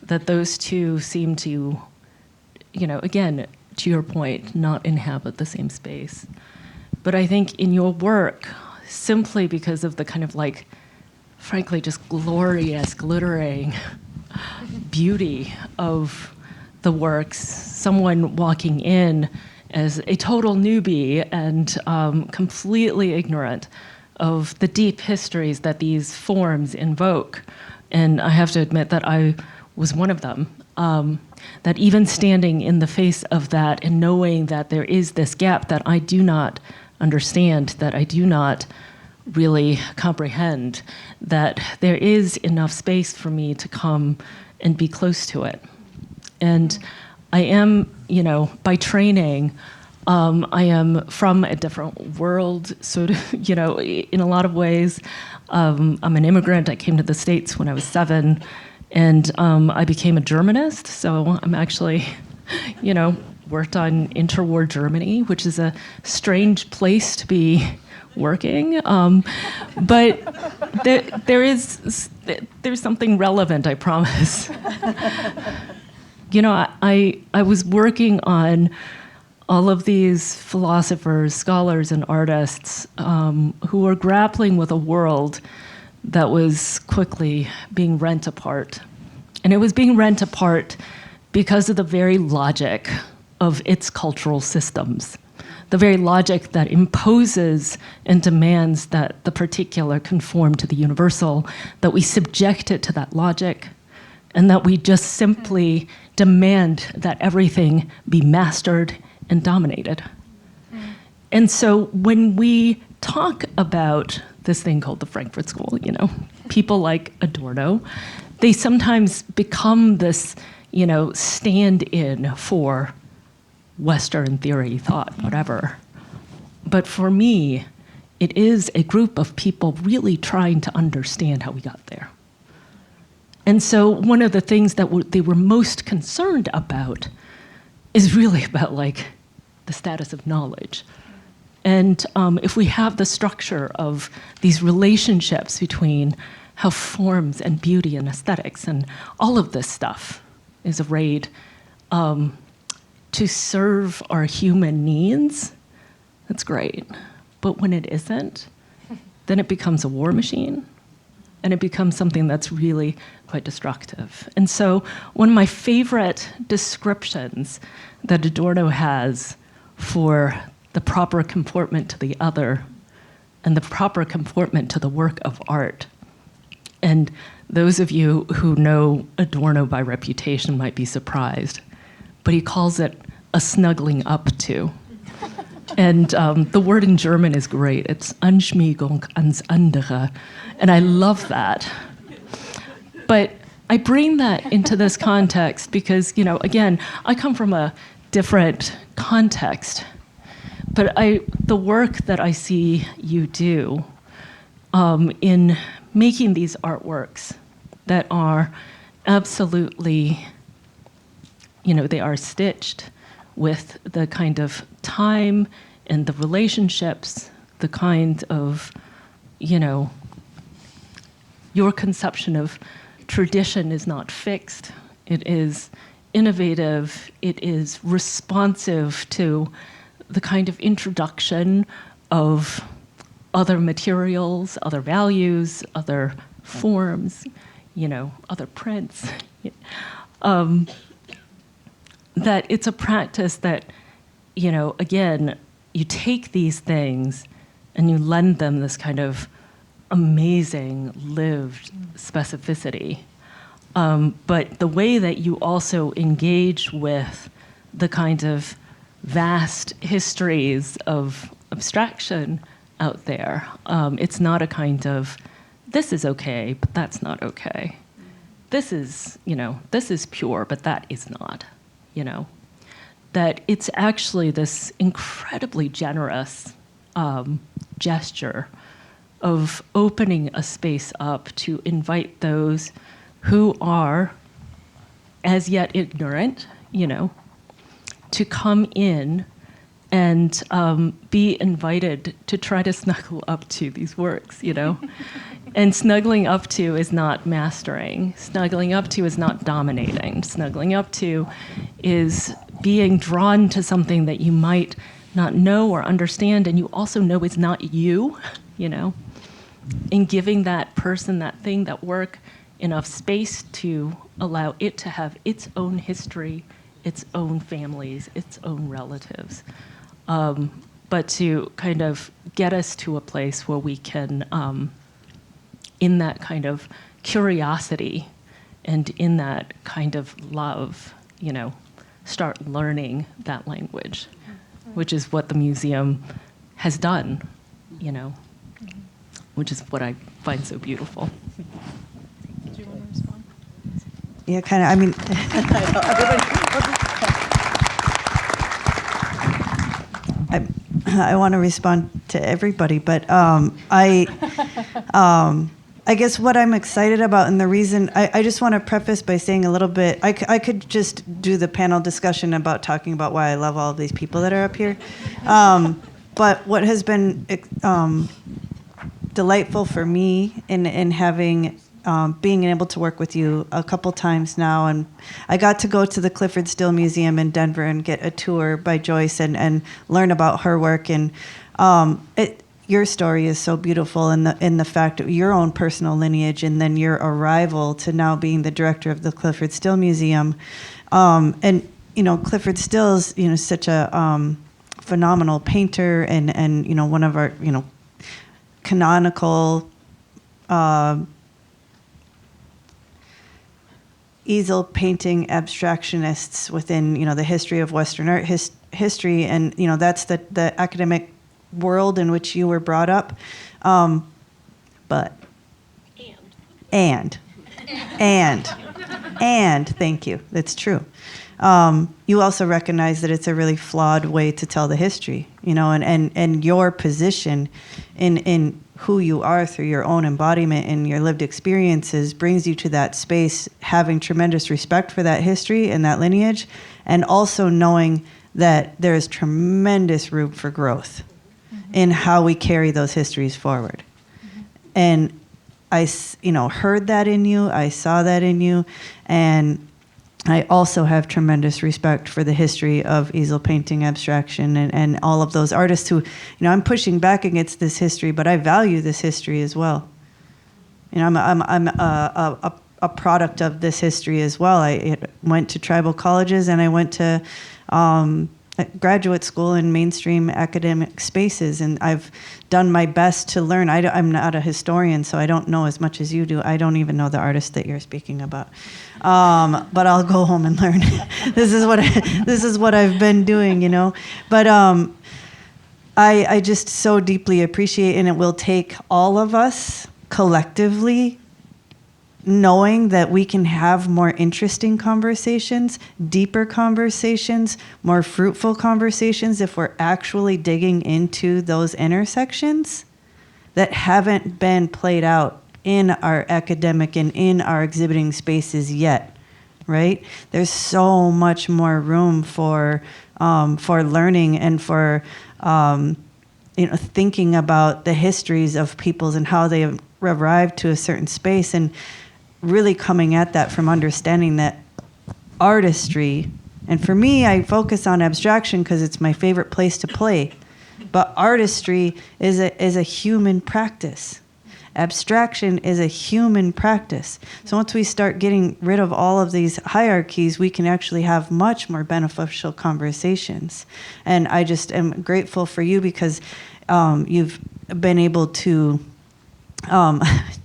[SPEAKER 6] that those two seem to, again, to your point, not inhabit the same space. But I think in your work, simply because of the kind of frankly, just glorious, glittering beauty of the works, someone walking in as a total newbie and completely ignorant of the deep histories that these forms invoke. And I have to admit that I was one of them, that even standing in the face of that and knowing that there is this gap that I do not understand, that I do not really comprehend, that there is enough space for me to come and be close to it. And I am, by training, I am from a different world, sort of, in a lot of ways. I'm an immigrant. I came to the States when I was 7, and I became a Germanist. So I'm actually, worked on interwar Germany, which is a strange place to be working. But there's something relevant, I promise. I was working on all of these philosophers, scholars, and artists who were grappling with a world that was quickly being rent apart. And it was being rent apart because of the very logic of its cultural systems, the very logic that imposes and demands that the particular conform to the universal, that we subject it to that logic, and that we just simply demand that everything be mastered and dominated. And so when we talk about this thing called the Frankfurt School, people like Adorno, they sometimes become this, stand-in for Western theory, thought, whatever. But for me, it is a group of people really trying to understand how we got there. And so one of the things that they were most concerned about is really about the status of knowledge. And if we have the structure of these relationships between how forms and beauty and aesthetics and all of this stuff is arrayed to serve our human needs, that's great. But when it isn't, then it becomes a war machine, and it becomes something that's really quite destructive. And so one of my favorite descriptions that Adorno has for the proper comportment to the other and the proper comportment to the work of art. And those of you who know Adorno by reputation might be surprised, but he calls it a snuggling up to. And the word in German is great. It's Anschmiegung ans andere. And I love that. But I bring that into this context because, again, I come from a different context. But the work that I see you do in making these artworks that are absolutely, they are stitched with the kind of time and the relationships, the kind of, your conception of tradition is not fixed. It is innovative. It is responsive to the kind of introduction of other materials, other values, other forms, other prints. That it's a practice that, again, you take these things and you lend them this kind of amazing lived specificity. But the way that you also engage with the kind of vast histories of abstraction out there, it's not a kind of, this is okay, but that's not okay. This is pure, but that is not. That it's actually this incredibly generous gesture of opening a space up to invite those who are as yet ignorant, to come in and be invited to try to snuggle up to these works, And snuggling up to is not mastering. Snuggling up to is not dominating. Snuggling up to is being drawn to something that you might not know or understand, and you also know it's not you, and giving that person, that thing, that work enough space to allow it to have its own history, its own families, its own relatives. But to kind of get us to a place where we can, in that kind of curiosity and in that kind of love, start learning that language, which is what the museum has done, which is what I find so beautiful.
[SPEAKER 2] Do you want to respond?
[SPEAKER 3] Yeah, kind of. I mean, I want to respond to everybody, but I guess what I'm excited about, and the reason I just want to preface by saying a little bit, I could just do the panel discussion about talking about why I love all of these people that are up here. But what has been delightful for me in having being able to work with you a couple times now, and I got to go to the Clyfford Still Museum in Denver and get a tour by Joyce and learn about her work, and your story is so beautiful in the fact of your own personal lineage, and then your arrival to now being the director of the Clyfford Still Museum, and Clyfford Still is such a phenomenal painter and one of our canonical easel painting abstractionists within, the history of Western art history, and that's the academic world in which you were brought up. But and thank you. That's true. You also recognize that it's a really flawed way to tell the history, and your position in who you are through your own embodiment and your lived experiences brings you to that space, having tremendous respect for that history and that lineage, and also knowing that there is tremendous room for growth in how we carry those histories forward. And I, heard that in you, I saw that in you, and I also have tremendous respect for the history of easel painting abstraction and all of those artists who, I'm pushing back against this history, but I value this history as well. I'm a product of this history as well. I went to tribal colleges and I went to graduate school in mainstream academic spaces, and I've done my best to learn. I'm not a historian, so I don't know as much as you do. I don't even know the artist that you're speaking about. But I'll go home and learn. This is what I've been doing, But I just so deeply appreciate, and it will take all of us collectively knowing that we can have more interesting conversations, deeper conversations, more fruitful conversations if we're actually digging into those intersections that haven't been played out in our academic and in our exhibiting spaces yet, right? There's so much more room for learning and for thinking about the histories of peoples and how they have arrived to a certain space, and really coming at that from understanding that artistry, and for me, I focus on abstraction because it's my favorite place to play, but artistry is a human practice. Abstraction is a human practice. So once we start getting rid of all of these hierarchies, we can actually have much more beneficial conversations. And I just am grateful for you because you've been able to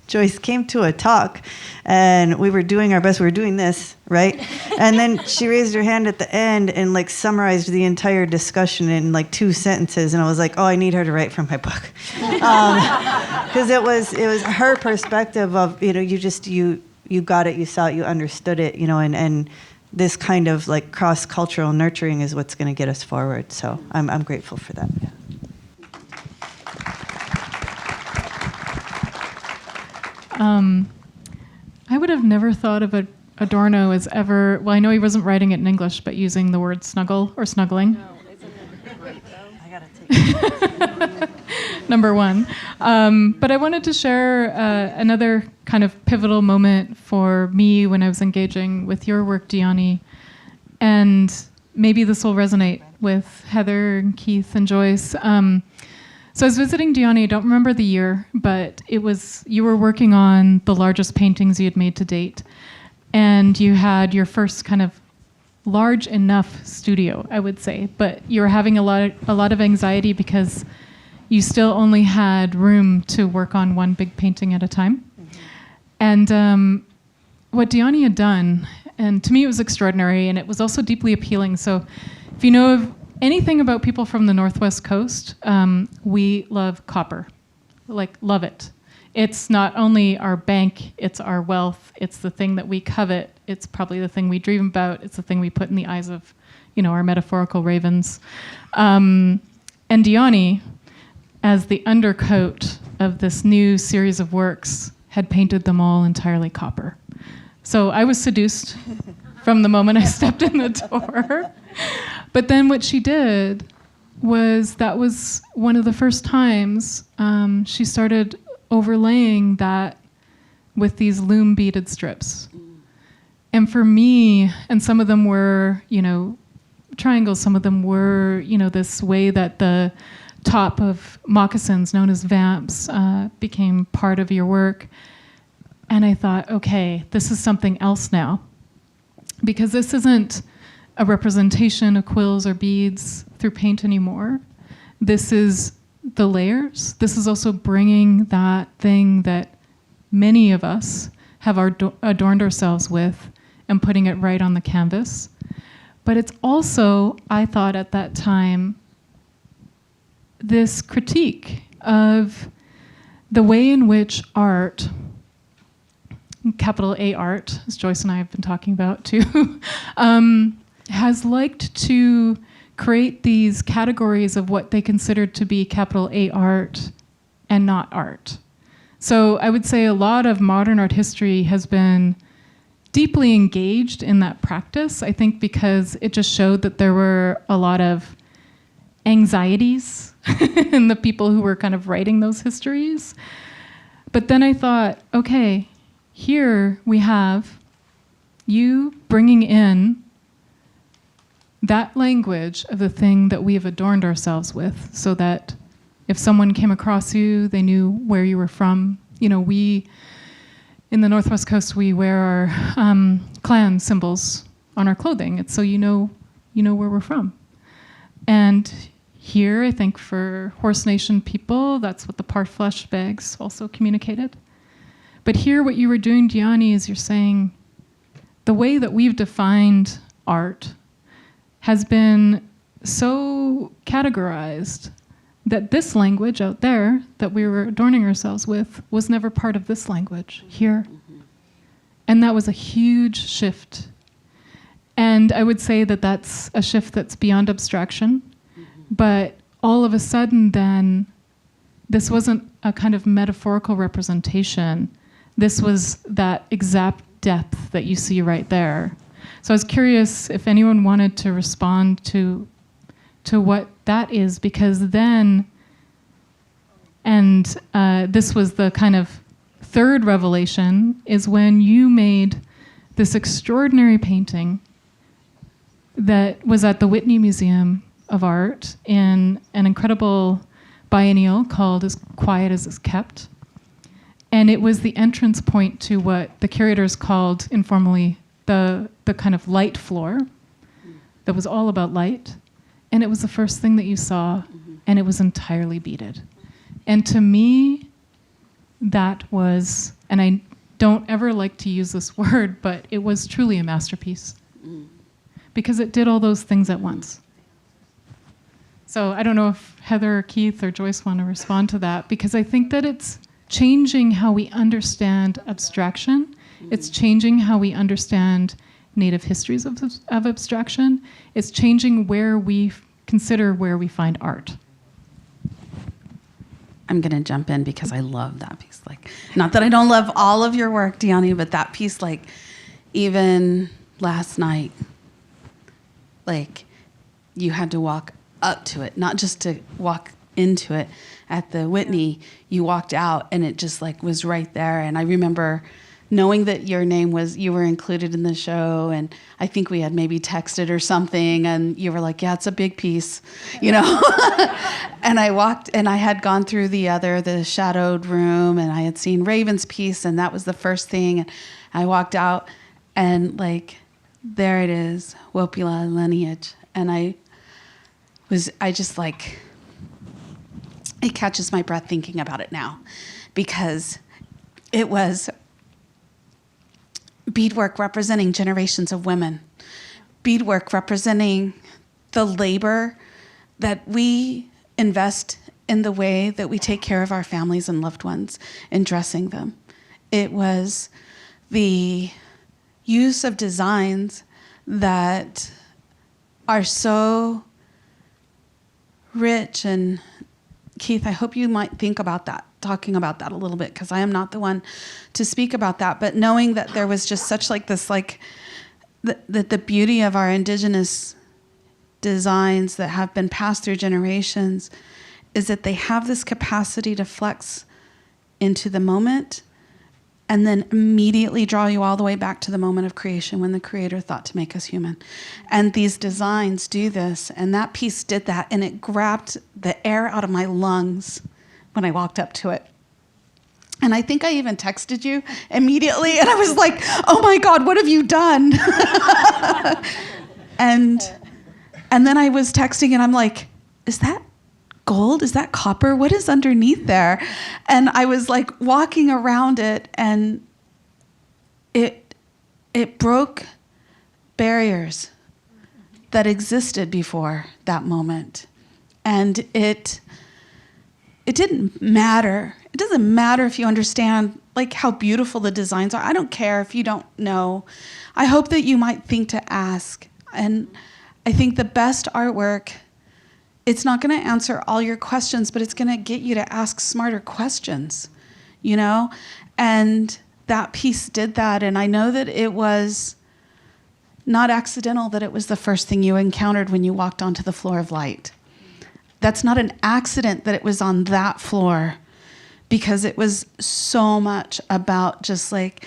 [SPEAKER 3] Joyce came to a talk and we were doing our best. We were doing this, right? And then she raised her hand at the end and summarized the entire discussion in 2 sentences. And I was like, oh, I need her to write from my book. Because it was her perspective of, you got it, you saw it, you understood it, and this kind of cross-cultural nurturing is what's going to get us forward. So I'm grateful for that. Yeah.
[SPEAKER 2] I would have never thought of Adorno as ever, well, I know he wasn't writing it in English, but using the word snuggle or snuggling. No, isn't it great though? I gotta take Number one. But I wanted to share another kind of pivotal moment for me when I was engaging with your work, Dyani. And maybe this will resonate with Heather and Keith and Joyce. So I was visiting Dyani, I don't remember the year, but you were working on the largest paintings you had made to date. And you had your first kind of large enough studio, I would say, but you were having a lot of anxiety because you still only had room to work on one big painting at a time. Mm-hmm. And what Dyani had done, and to me it was extraordinary, and it was also deeply appealing. So if you know of anything about people from the Northwest Coast, we love copper, love it. It's not only our bank, it's our wealth, it's the thing that we covet, it's probably the thing we dream about, it's the thing we put in the eyes of, our metaphorical ravens. And Dyani, as the undercoat of this new series of works, had painted them all entirely copper. So I was seduced from the moment I stepped in the door. But then what she did that was one of the first times she started overlaying that with these loom beaded strips. And for me, and some of them were, triangles, some of them were, this way that the top of moccasins known as vamps became part of your work. And I thought, okay, this is something else now. Because this isn't a representation of quills or beads through paint anymore. This is the layers. This is also bringing that thing that many of us have adorned ourselves with and putting it right on the canvas. But it's also, I thought at that time, this critique of the way in which art, capital A art, as Joyce and I have been talking about too, has liked to create these categories of what they considered to be capital A art and not art. So I would say a lot of modern art history has been deeply engaged in that practice, I think because it just showed that there were a lot of anxieties in the people who were kind of writing those histories. But then I thought, okay, here we have you bringing in that language of the thing that we have adorned ourselves with, so that if someone came across you, they knew where you were from. You know, we, in the Northwest Coast, we wear our clan symbols on our clothing. It's so you know where we're from. And here, I think for Horse Nation people, that's what the parfleche bags also communicated. But here, what you were doing, Dyani, is you're saying the way that we've defined art has been so categorized that this language out there that we were adorning ourselves with was never part of this language here. And that was a huge shift. And I would say that that's a shift that's beyond abstraction. But all of a sudden then, this wasn't a kind of metaphorical representation. This was that exact depth that you see right there. So I was curious if anyone wanted to respond to what that is, because then, and this was the kind of third revelation, is when you made this extraordinary painting that was at the Whitney Museum of Art in an incredible biennial called As Quiet as It's Kept. And it was the entrance point to what the curators called informally the kind of light floor that was all about light. And it was the first thing that you saw, and it was entirely beaded. And to me, that was, and I don't ever like to use this word, but it was truly a masterpiece. Because it did all those things at once. So I don't know if Heather or Keith or Joyce want to respond to that, because I think that it's changing how we understand abstraction. It's changing how we understand Native histories of abstraction. It's changing where we consider where we find art.
[SPEAKER 4] I'm going to jump in because I love that piece. Like, not that I don't love all of your work, Dyani, but that piece, like, even last night, like, you had to walk up to it, not just to walk into it. At the Whitney, you walked out and it just like was right there. And I remember knowing that your name was, you were included in the show, and I think we had maybe texted or something, and you were like, yeah, it's a big piece, you know? And I walked, and I had gone through the shadowed room, and I had seen Raven's piece, and that was the first thing. And I walked out, and like, there it is, Oglala lineage. And I just like, it catches my breath thinking about it now, because it was beadwork representing generations of women, beadwork representing the labor that we invest in the way that we take care of our families and loved ones in dressing them. It was the use of designs that are so rich. And Keith, I hope you might think about that, talking about that a little bit, because I am not the one to speak about that. But knowing that there was just such like this, like the beauty of our Indigenous designs that have been passed through generations is that they have this capacity to flex into the moment and then immediately draw you all the way back to the moment of creation when the Creator thought to make us human. And these designs do this, and that piece did that, and it grabbed the air out of my lungs when I walked up to it. And I think I even texted you immediately, and I was like, oh my God, what have you done? and then I was texting, and I'm like, is that gold? Is that copper? What is underneath there? And I was like walking around it, and it broke barriers that existed before that moment. And it didn't matter. It doesn't matter if you understand like how beautiful the designs are. I don't care if you don't know. I hope that you might think to ask. And I think the best artwork, it's not going to answer all your questions, but it's going to get you to ask smarter questions, you know? And that piece did that. And I know that it was not accidental that it was the first thing you encountered when you walked onto the floor of light. That's not an accident that it was on that floor, because it was so much about just like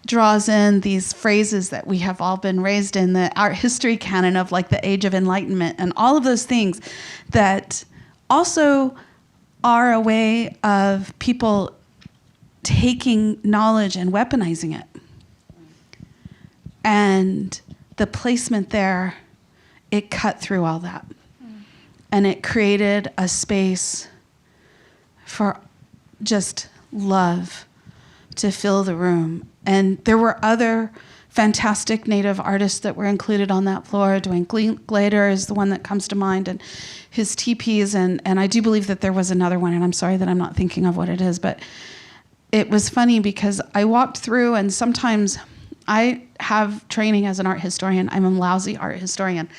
[SPEAKER 4] draws in these phrases that we have all been raised in the art history canon of like the Age of Enlightenment and all of those things that also are a way of people taking knowledge and weaponizing it. And the placement there, it cut through all that. And it created a space for just love to fill the room. And there were other fantastic Native artists that were included on that floor. Dwayne Glader is the one that comes to mind, and his teepees. And I do believe that there was another one, and I'm sorry that I'm not thinking of what it is. But it was funny because I walked through, and sometimes I have training as an art historian. I'm a lousy art historian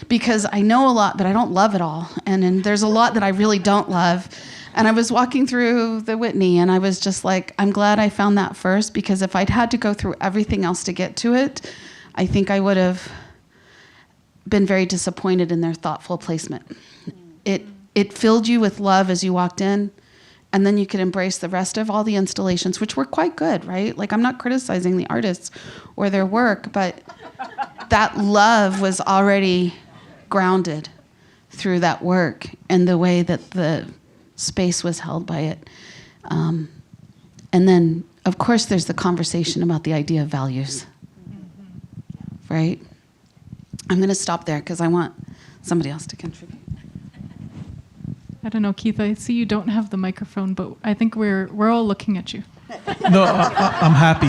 [SPEAKER 4] because I know a lot, but I don't love it all. And there's a lot that I really don't love. And I was walking through the Whitney, and I was just like, I'm glad I found that first, because if I'd had to go through everything else to get to it, I think I would have been very disappointed in their thoughtful placement. It filled you with love as you walked in, and then you could embrace the rest of all the installations, which were quite good, right? Like, I'm not criticizing the artists or their work, but that love was already grounded through that work and the way that the space was held by it. And then, of course, there's the conversation about the idea of values, right? I'm going to stop there because I want somebody else to contribute.
[SPEAKER 2] I don't know, Keith, I see you don't have the microphone, but I think we're all looking at you.
[SPEAKER 5] No, I'm happy.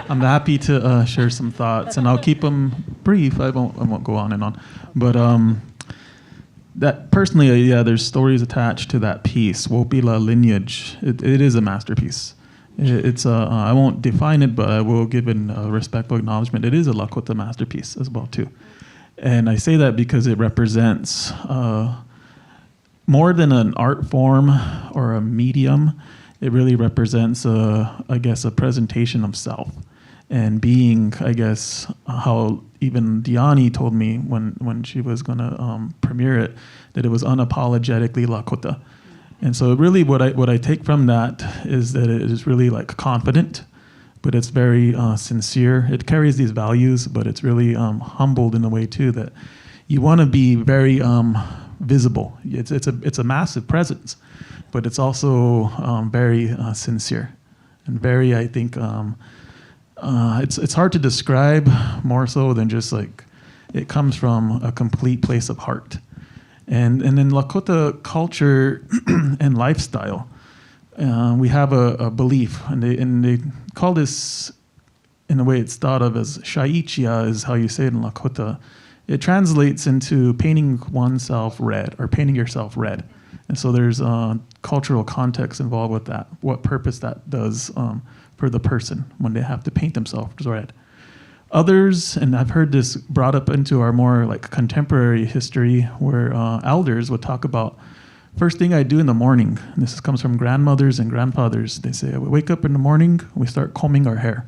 [SPEAKER 5] I'm happy to share some thoughts, and I'll keep them brief. I won't go on and on. But that personally, yeah, there's stories attached to that piece. Wopila lineage. It is a masterpiece. It's I won't define it, but I will give it a respectful acknowledgement. It is a Lakota masterpiece as well too, and I say that because it represents more than an art form or a medium. It really represents I guess, a presentation of self and being, I guess, how even Dyani told me when she was going to premiere it, that it was unapologetically Lakota. And so really what I take from that is that it is really like confident, but it's very sincere. It carries these values, but it's really humbled in a way too, that you want to be very visible. It's a massive presence, but it's also very sincere and very, I think, it's hard to describe, more so than just like it comes from a complete place of heart. And in Lakota culture and lifestyle, we have a belief, and they call this, in a way it's thought of as shaichia, is how you say it in Lakota. It translates into painting oneself red, or painting yourself red. And so there's cultural context involved with that, what purpose that does for the person when they have to paint themselves red. Others, and I've heard this brought up into our more like contemporary history, where elders would talk about, first thing I do in the morning, and this comes from grandmothers and grandfathers, they say, we wake up in the morning, we start combing our hair.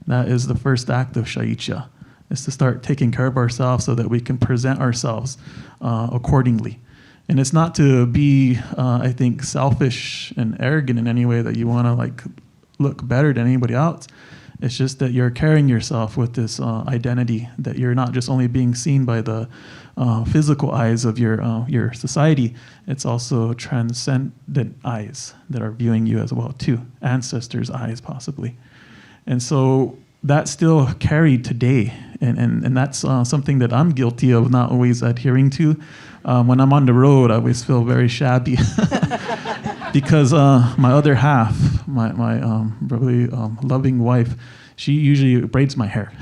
[SPEAKER 5] That is the first act of shaichia, is to start taking care of ourselves so that we can present ourselves accordingly. And it's not to be, I think, selfish and arrogant in any way that you want to like look better than anybody else. It's just that you're carrying yourself with this identity, that you're not just only being seen by the physical eyes of your society. It's also transcendent eyes that are viewing you as well too, ancestors' eyes possibly. And so that's still carried today, and that's something that I'm guilty of not always adhering to. When I'm on the road, I always feel very shabby because my other half, my really loving wife, she usually braids my hair.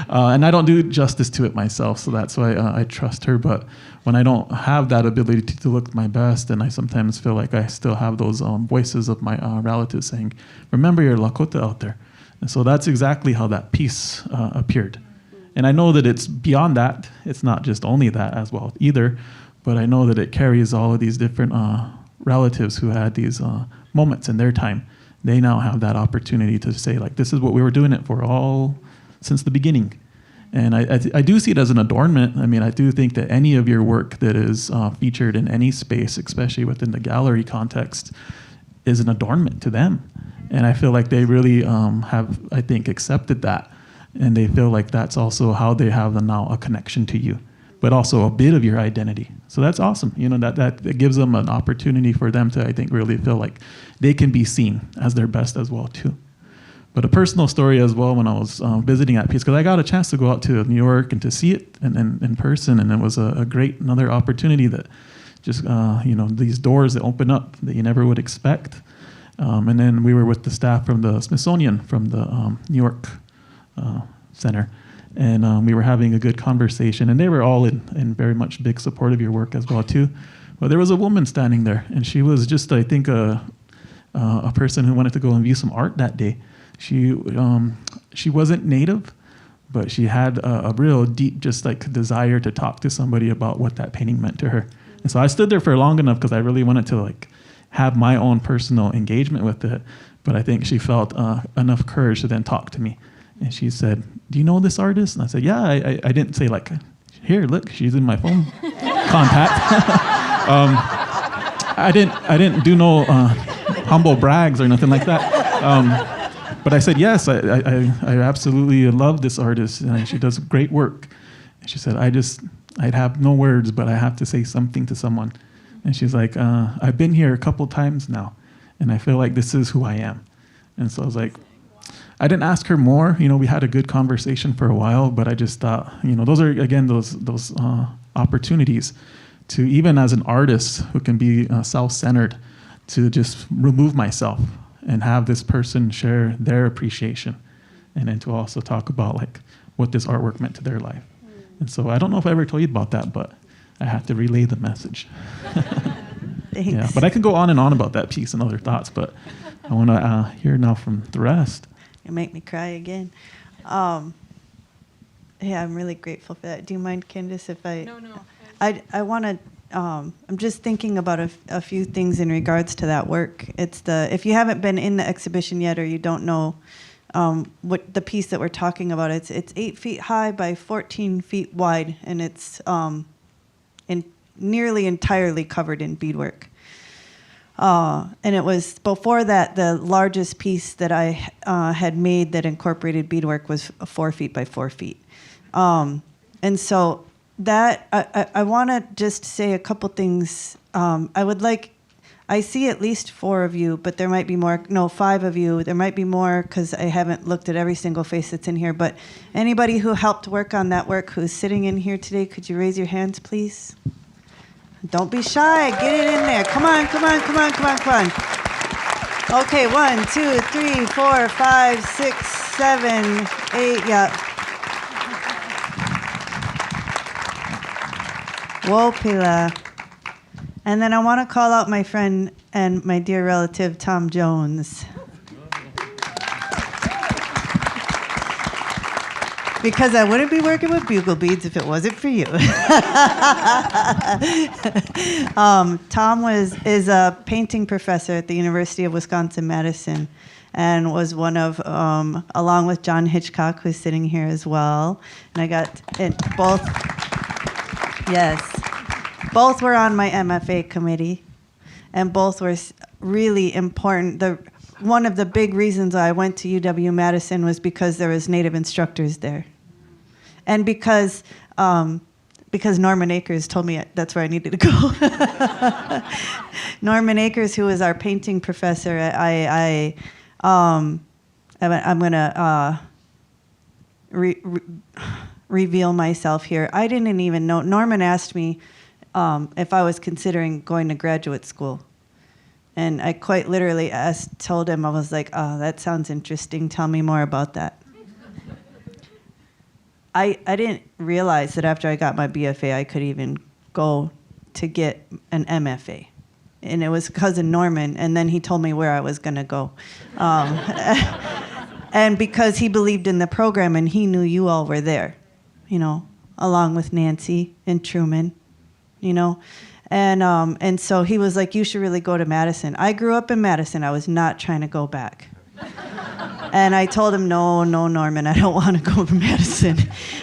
[SPEAKER 5] And I don't do justice to it myself, so that's why I trust her. But when I don't have that ability to look my best, and I sometimes feel like I still have those voices of my relatives saying, remember your Lakota out there. And so that's exactly how that piece appeared. And I know that it's beyond that. It's not just only that as well either, but I know that it carries all of these different relatives who had these moments in their time. They now have that opportunity to say, like, this is what we were doing it for all since the beginning. And I do see it as an adornment. I mean, I do think that any of your work that is featured in any space, especially within the gallery context, is an adornment to them. And I feel like they really have, I think, accepted that. And they feel like that's also how they have now a connection to you, but also a bit of your identity. So that's awesome. You know, that gives them an opportunity for them to, I think, really feel like they can be seen as their best as well, too. But a personal story as well, when I was visiting that piece, because I got a chance to go out to New York and to see it in person, and it was a great another opportunity that just, these doors that open up that you never would expect. And then we were with the staff from the Smithsonian, from the New York Center, and we were having a good conversation, and they were all in very much big support of your work as well too. But there was a woman standing there, and she was just, I think, a person who wanted to go and view some art that day. She wasn't Native, but she had a real deep, just like, desire to talk to somebody about what that painting meant to her. And so I stood there for long enough because I really wanted to, like, have my own personal engagement with it. But I think she felt enough courage to then talk to me. And she said, do you know this artist? And I said, yeah. I didn't say, like, here, look, she's in my phone contact. I didn't do no humble brags or nothing like that. But I said, yes, I absolutely love this artist, and she does great work. And she said, I'd have no words, but I have to say something to someone. And she's like, I've been here a couple times now, and I feel like this is who I am. And so I was like, I didn't ask her more. You know, we had a good conversation for a while, but I just thought, you know, those are, again, those opportunities to, even as an artist who can be self-centered, to just remove myself and have this person share their appreciation, and then to also talk about, like, what this artwork meant to their life. And so I don't know if I ever told you about that, but I had to relay the message.
[SPEAKER 3] Thanks.
[SPEAKER 5] Yeah, but I can go on and on about that piece and other thoughts, but I want to hear now from the rest.
[SPEAKER 3] You make me cry again. Yeah, I'm really grateful for that. Do you mind, Candice, if I...
[SPEAKER 2] No.
[SPEAKER 3] I want to... I'm just thinking about a few things in regards to that work. It's if you haven't been in the exhibition yet, or you don't know what the piece that we're talking about, it's 8 feet high by 14 feet wide, and it's nearly entirely covered in beadwork. And it was, before that, the largest piece that I had made that incorporated beadwork was 4 feet by 4 feet. And so that, I want to just say a couple things. I see at least 4 of you, but there might be more, 5 of you. There might be more because I haven't looked at every single face that's in here. But anybody who helped work on that work who's sitting in here today, could you raise your hands, please? Don't be shy. Get it in there. Come on. Okay, 1, 2, 3, 4, 5, 6, 7, 8. Yeah. Whoa, Pila. And then I want to call out my friend and my dear relative, Tom Jones. Because I wouldn't be working with bugle beads if it wasn't for you. Tom is a painting professor at the University of Wisconsin-Madison, and was one of, along with John Hitchcock, who's sitting here as well. And I got it both. Yes, both were on my MFA committee, and both were really important. One of the big reasons I went to UW-Madison was because there was Native instructors there. And because Norman Akers told me that's where I needed to go. Norman Akers, who was our painting professor, I'm going to reveal myself here. I didn't even know. Norman asked me if I was considering going to graduate school. And I quite literally told him, I was like, oh, that sounds interesting. Tell me more about that. I didn't realize that after I got my BFA, I could even go to get an MFA. And it was cousin Norman, and then he told me where I was going to go. And because he believed in the program and he knew you all were there, you know, along with Nancy and Truman, you know. And so he was like, you should really go to Madison. I grew up in Madison. I was not trying to go back. And I told him, no, Norman, I don't want to go to Madison.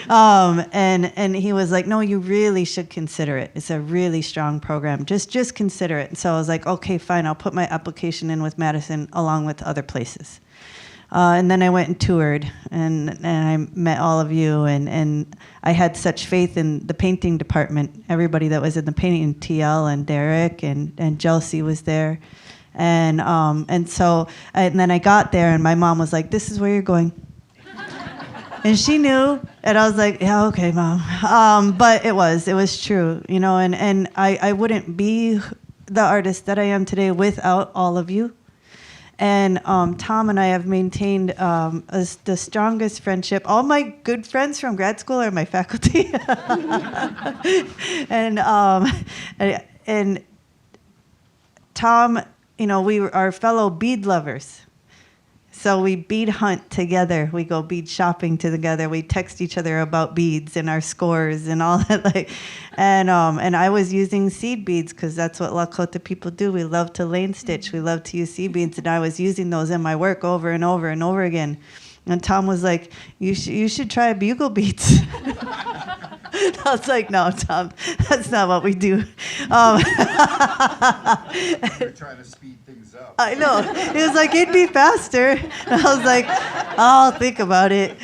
[SPEAKER 3] And he was like, no, you really should consider it. It's a really strong program. Just consider it. And so I was like, okay, fine. I'll put my application in with Madison along with other places. And then I went and toured, and I met all of you, and I had such faith in the painting department. Everybody that was in the painting, TL and Derek and Chelsea was there. And then I got there, and my mom was like, this is where you're going. And she knew, and I was like, yeah, okay, Mom. But it was true, you know, and I wouldn't be the artist that I am today without all of you. And Tom and I have maintained the strongest friendship. All my good friends from grad school are my faculty. and Tom, you know, we are fellow bead lovers. So we bead hunt together. We go bead shopping together. We text each other about beads and our scores and all that. And I was using seed beads because that's what Lakota people do. We love to lane stitch. We love to use seed beads, and I was using those in my work over and over and over again. And Tom was like, "You should try bugle beads." I was like, "No, Tom, that's not what we do."
[SPEAKER 7] We're trying to speed things up.
[SPEAKER 3] I know. He was like, it'd be faster. And I was like, I'll think about it.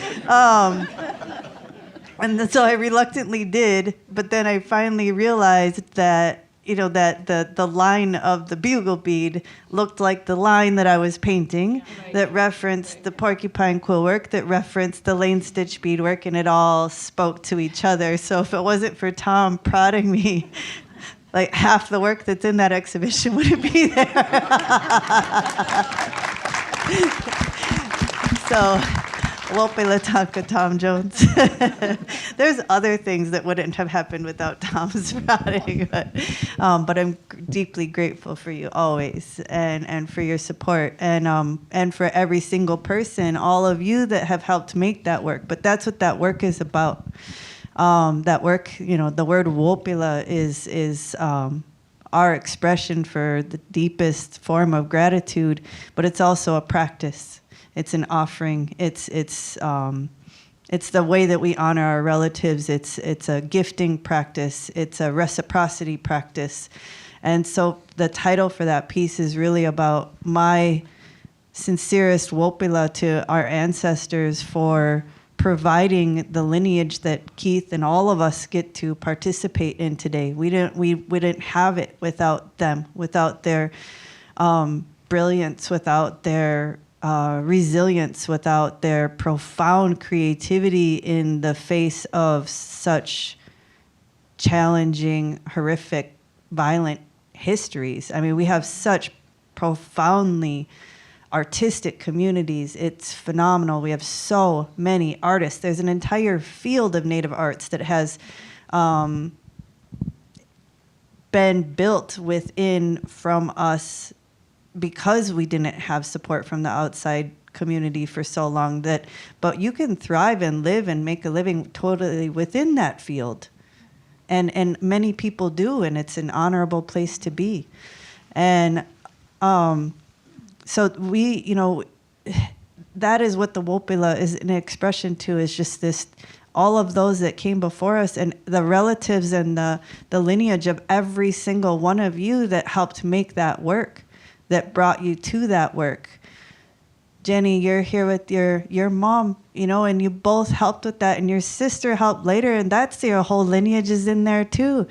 [SPEAKER 3] And so I reluctantly did, but then I finally realized that, you know, that the line of the bugle bead looked like the line that I was painting, that referenced the porcupine quill work, that referenced the lane stitch beadwork, and it all spoke to each other. So if it wasn't for Tom prodding me, like half the work that's in that exhibition wouldn't be there. So, Wopila Tonka Tom Jones. There's other things that wouldn't have happened without Tom's prodding, but I'm deeply grateful for you always, and for your support, and for every single person, all of you that have helped make that work. But that's what that work is about. That work, you know, the word Wopila is our expression for the deepest form of gratitude, but it's also a practice. It's an offering. It's the way that we honor our relatives. It's a gifting practice. It's a reciprocity practice. And so the title for that piece is really about my sincerest Wopila to our ancestors for providing the lineage that Keith and all of us get to participate in today. We didn't have it without them, without their brilliance, without their resilience, without their profound creativity in the face of such challenging, horrific, violent histories. I mean, we have such profoundly artistic communities. It's phenomenal. We have so many artists. There's an entire field of Native arts that has been built within from us because we didn't have support from the outside community for so long. But you can thrive and live and make a living totally within that field. And many people do, and it's an honorable place to be. And so we, you know, that is what the Wopila is an expression to, is just this, all of those that came before us and the relatives and the lineage of every single one of you that helped make that work, that brought you to that work. Jenny, you're here with your mom, you know, and you both helped with that, and your sister helped later, and that's your whole lineage is in there too.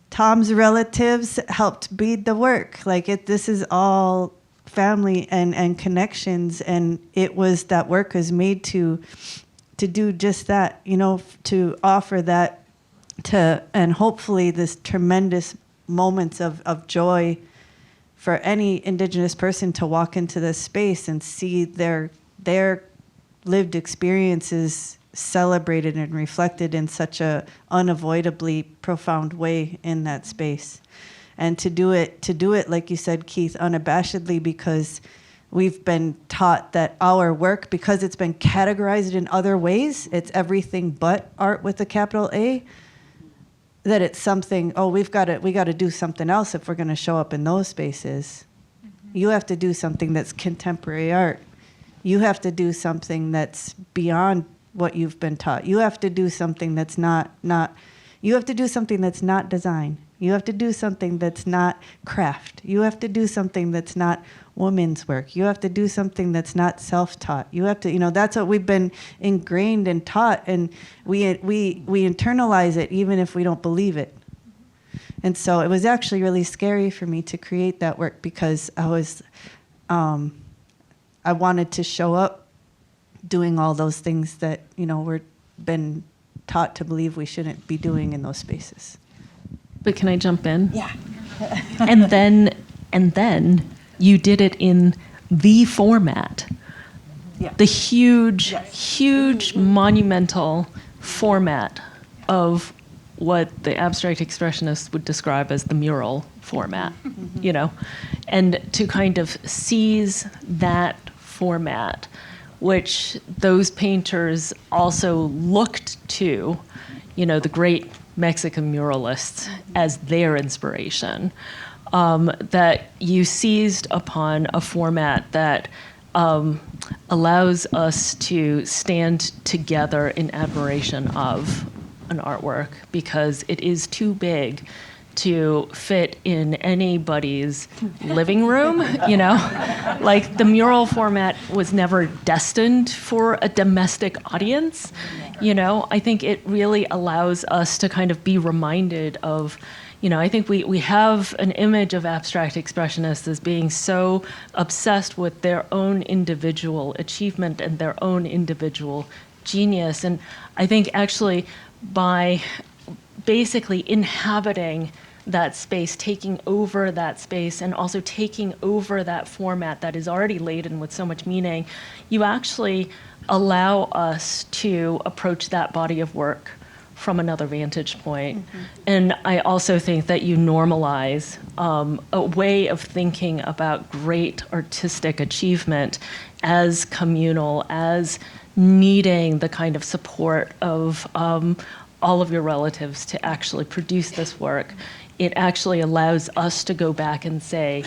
[SPEAKER 3] Tom's relatives helped bead the work. Like this is all family and connections, and it was that work was made to do just that, you know, to offer that to, and hopefully this tremendous moments of joy for any Indigenous person to walk into this space and see their lived experiences celebrated and reflected in such a unavoidably profound way in that space. And to do it, like you said, Keith, unabashedly, because we've been taught that our work, because it's been categorized in other ways, it's everything but art with a capital A, that it's something, we got to do something else if we're going to show up in those spaces. Mm-hmm. You have to do something that's contemporary art. You have to do something that's beyond what you've been taught. You have to do something that's not you have to do something that's not design. You have to do something that's not craft. You have to do something that's not women's work. You have to do something that's not self-taught. You have to, that's what we've been ingrained and taught, and we internalize it even if we don't believe it. And so it was actually really scary for me to create that work, because I wanted to show up doing all those things that, we're been taught to believe we shouldn't be doing in those spaces.
[SPEAKER 6] But can I jump in?
[SPEAKER 3] Yeah.
[SPEAKER 6] and then you did it in the format.
[SPEAKER 3] Yeah.
[SPEAKER 6] The huge monumental format of what the abstract expressionists would describe as the mural format, and to kind of seize that format, which those painters also looked to, the great Mexican muralists as their inspiration, that you seized upon a format that allows us to stand together in admiration of an artwork, because it is too big to fit in anybody's living room, Like, the mural format was never destined for a domestic audience, I think it really allows us to kind of be reminded of, I think we have an image of abstract expressionists as being so obsessed with their own individual achievement and their own individual genius. And I think actually by basically inhabiting that space, taking over that space, and also taking over that format that is already laden with so much meaning, you actually allow us to approach that body of work from another vantage point. Mm-hmm. And I also think that you normalize a way of thinking about great artistic achievement as communal, as needing the kind of support of all of your relatives to actually produce this work. It actually allows us to go back and say,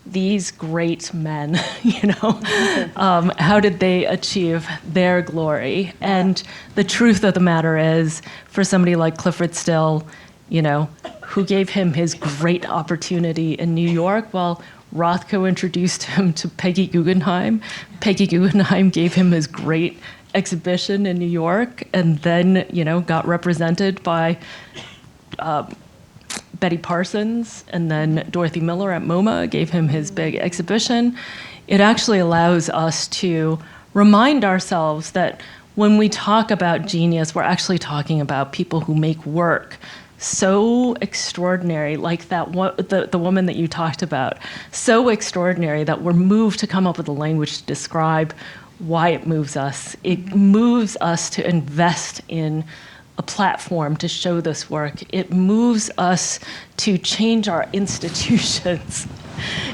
[SPEAKER 6] these great men, how did they achieve their glory? And the truth of the matter is, for somebody like Clifford Still, who gave him his great opportunity in New York? Well, Rothko introduced him to Peggy Guggenheim. Peggy Guggenheim gave him his great exhibition in New York, and then, got represented by Betty Parsons, and then Dorothy Miller at MoMA gave him his big exhibition. It actually allows us to remind ourselves that when we talk about genius, we're actually talking about people who make work so extraordinary, like that the woman that you talked about, so extraordinary that we're moved to come up with a language to describe why it moves us. It moves us to invest in a platform to show this work. It moves us to change our institutions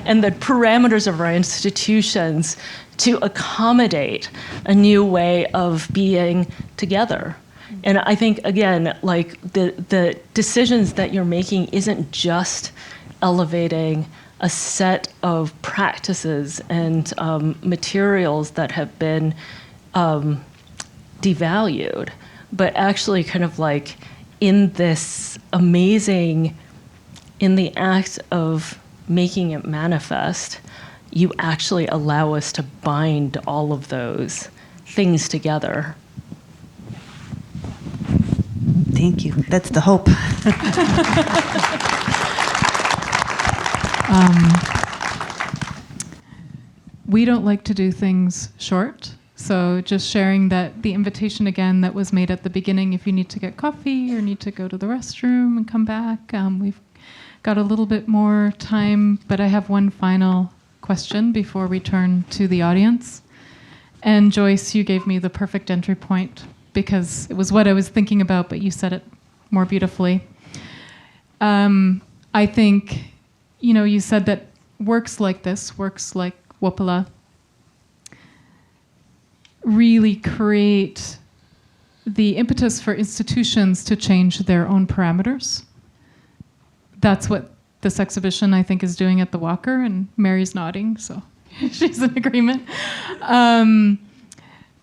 [SPEAKER 6] and the parameters of our institutions to accommodate a new way of being together. And I think, again, like the decisions that you're making isn't just elevating a set of practices and materials that have been devalued, but actually kind of like in this amazing, in the act of making it manifest, you actually allow us to bind all of those things together.
[SPEAKER 3] Thank you. That's the hope.
[SPEAKER 2] We don't like to do things short. So just sharing that the invitation again that was made at the beginning, if you need to get coffee or need to go to the restroom and come back, we've got a little bit more time, but I have one final question before we turn to the audience. And Joyce, you gave me the perfect entry point because it was what I was thinking about, but you said it more beautifully. I think, you said that works like this, works like Wopala, really create the impetus for institutions to change their own parameters. That's what this exhibition, I think, is doing at the Walker, and Mary's nodding, so she's in agreement.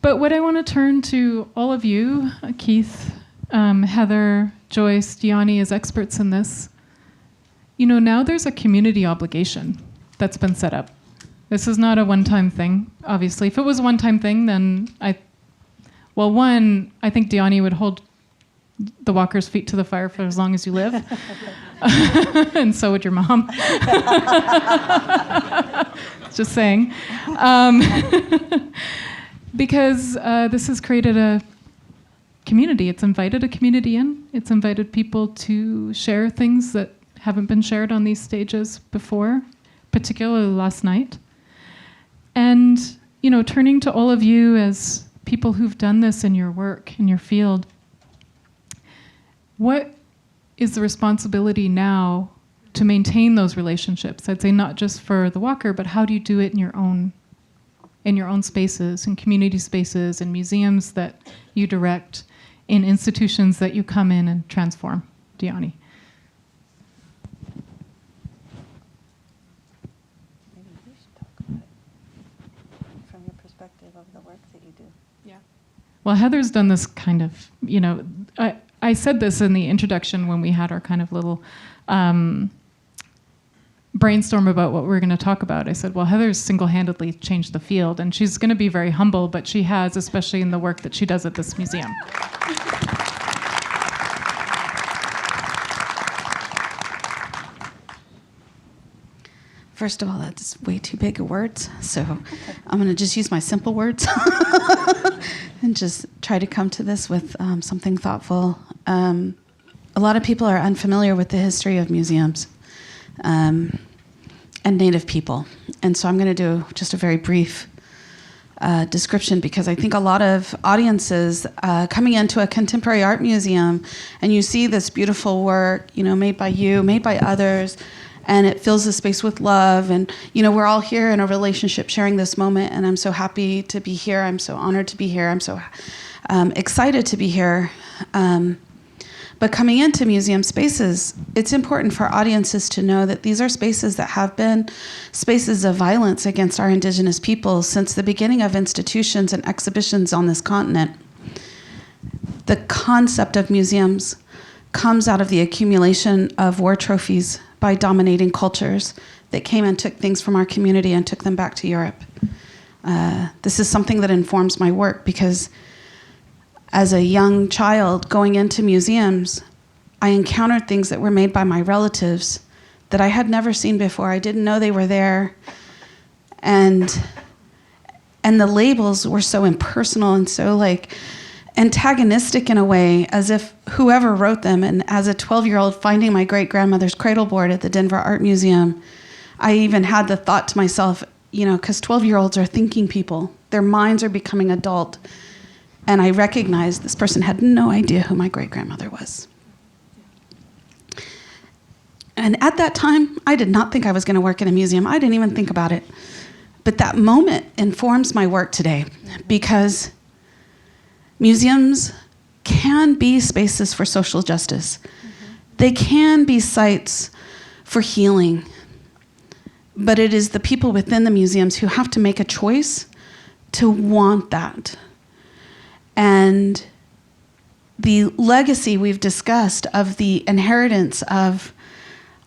[SPEAKER 2] But what I want to turn to all of you, Keith, Heather, Joyce, Dyani, as experts in this, now there's a community obligation that's been set up. This is not a one-time thing, obviously. If it was a one-time thing, then I think Dyani would hold the Walker's feet to the fire for as long as you live. And so would your mom. Just saying. Because this has created a community. It's invited a community in. It's invited people to share things that haven't been shared on these stages before, particularly last night. And, turning to all of you as people who've done this in your work, in your field, what is the responsibility now to maintain those relationships? I'd say not just for the Walker, but how do you do it in your own spaces, in community spaces, in museums that you direct, in institutions that you come in and transform? Dyani.
[SPEAKER 3] Maybe you should talk about it from your perspective of the work that you do.
[SPEAKER 2] Yeah. Well, Heather's done this kind of, I said this in the introduction when we had our kind of little brainstorm about what we were going to talk about. I said, well, Heather's single-handedly changed the field, and she's going to be very humble, but she has, especially in the work that she does at this museum.
[SPEAKER 4] First of all, that's way too big of words, so I'm going to just use my simple words and just try to come to this with something thoughtful. A lot of people are unfamiliar with the history of museums and Native people, and so I'm going to do just a very brief description, because I think a lot of audiences coming into a contemporary art museum, and you see this beautiful work, made by you, made by others, and it fills the space with love. And, we're all here in a relationship sharing this moment, and I'm so happy to be here. I'm so honored to be here. I'm so excited to be here. But coming into museum spaces, it's important for audiences to know that these are spaces that have been spaces of violence against our Indigenous peoples since the beginning of institutions and exhibitions on this continent. The concept of museums comes out of the accumulation of war trophies by dominating cultures that came and took things from our community and took them back to Europe. This is something that informs my work, because as a young child going into museums, I encountered things that were made by my relatives that I had never seen before. I didn't know they were there. And the labels were so impersonal and so antagonistic in a way, as if whoever wrote them. And as a 12-year-old finding my great-grandmother's cradle board at the Denver Art Museum, I even had the thought to myself, because 12-year-olds are thinking people. Their minds are becoming adult. And I recognized this person had no idea who my great-grandmother was. And at that time, I did not think I was going to work in a museum. I didn't even think about it. But that moment informs my work today, because museums can be spaces for social justice. Mm-hmm. They can be sites for healing. But it is the people within the museums who have to make a choice to want that. And the legacy we've discussed of the inheritance of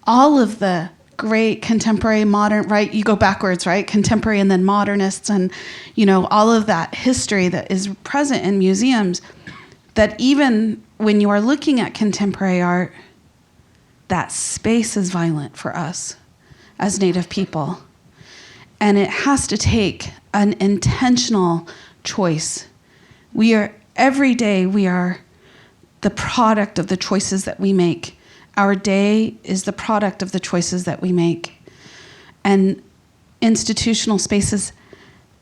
[SPEAKER 4] all of the great contemporary, modern, right? You go backwards, right? Contemporary and then modernists, and, all of that history that is present in museums, that even when you are looking at contemporary art, that space is violent for us as Native people. And it has to take an intentional choice. Every day we are the product of the choices that we make. Our day is the product of the choices that we make. And institutional spaces,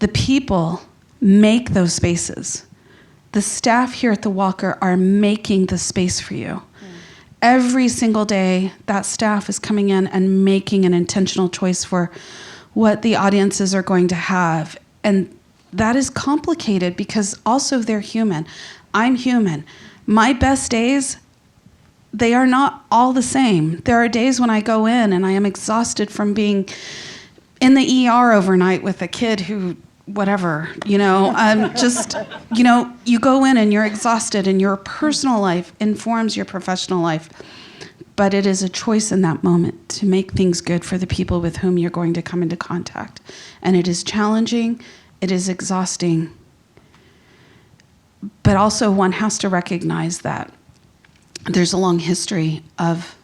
[SPEAKER 4] the people make those spaces. the staff here at the Walker are making the space for you. Every single day, that staff is coming in and making an intentional choice for what the audiences are going to have. And that is complicated because also they're human. I'm human. My best days, they are not all the same. There are days when I go in and I am exhausted from being in the ER overnight with a kid who, whatever, just, you go in and you're exhausted and your personal life informs your professional life. But it is a choice in that moment to make things good for the people with whom you're going to come into contact. And it is challenging, it is exhausting. But also one has to recognize that there's a long history of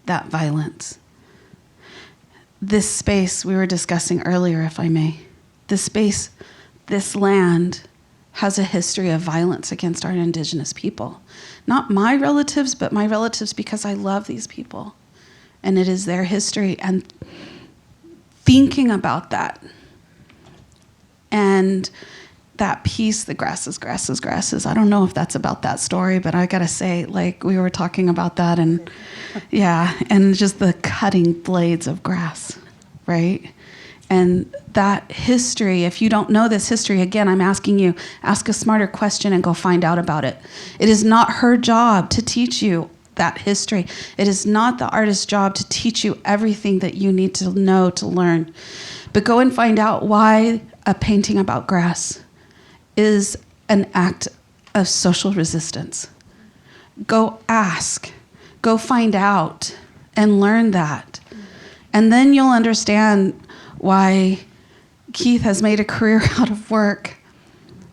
[SPEAKER 4] that violence. This space we were discussing earlier, if I may, this space, this land has a history of violence against our Indigenous people. Not my relatives, but my relatives because I love these people. And it is their history. And thinking about that and that piece, the grasses, grasses, grasses. I don't know if that's about that story, but I gotta say, we were talking about that and and just the cutting blades of grass, right? And that history, if you don't know this history, again, I'm asking you, ask a smarter question and go find out about it. It is not her job to teach you that history. It is not the artist's job to teach you everything that you need to know to learn. But go and find out why a painting about grass is an act of social resistance. Go ask, go find out, and learn that. And then you'll understand why Keith has made a career out of work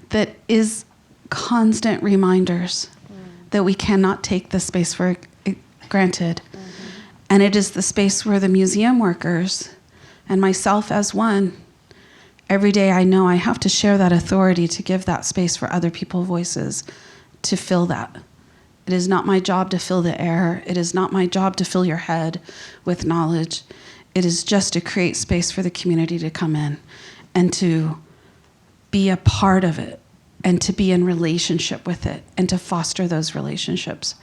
[SPEAKER 4] that is constant reminders that we cannot take the space for granted. And it is the space where the museum workers, and myself as one, every day I know I have to share that authority to give that space for other people's voices to fill that. It is not my job to fill the air. It is not my job to fill your head with knowledge. It is just to create space for the community to come in and to be a part of it and to be in relationship with it and to foster those relationships.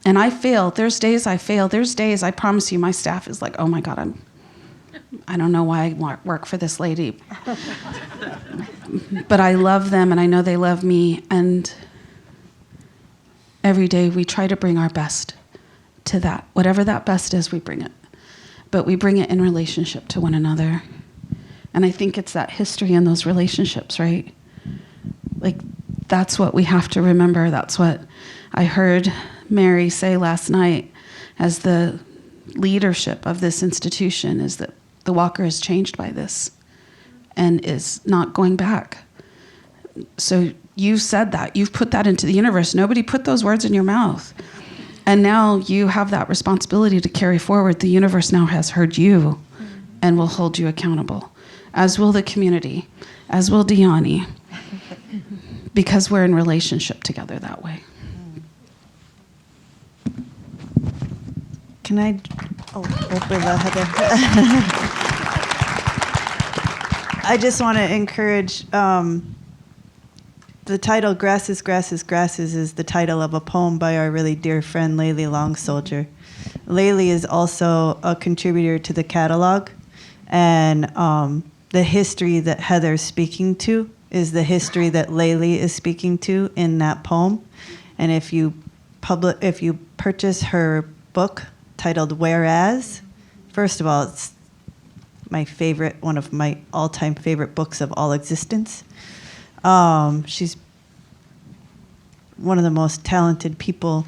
[SPEAKER 4] And I fail. There's days I fail. There's days, I promise you, my staff is like, oh my God, I don't know why I work for this lady. But I love them and I know they love me. And every day we try to bring our best to that. Whatever that best is, we bring it. But we bring it in relationship to one another. And I think it's that history in those relationships, right? That's what we have to remember. That's what I heard Mary say last night as the leadership of this institution, is that the Walker is changed by this and is not going back. So you said that. You've put that into the universe. Nobody put those words in your mouth. And now you have that responsibility to carry forward. The universe now has heard you and will hold you accountable, as will the community, as will Dyani, because we're in relationship together that way.
[SPEAKER 3] Can I? Oh, Oglala, Heather. I just want to encourage. The title "Grasses, Grasses, Grasses" is the title of a poem by our really dear friend Layli Long Soldier. Layli is also a contributor to the catalog, and the history that Heather's speaking to is the history that Layli is speaking to in that poem. And if you purchase her book titled "Whereas," first of all, it's my favorite, one of my all-time favorite books of all existence. She's one of the most talented people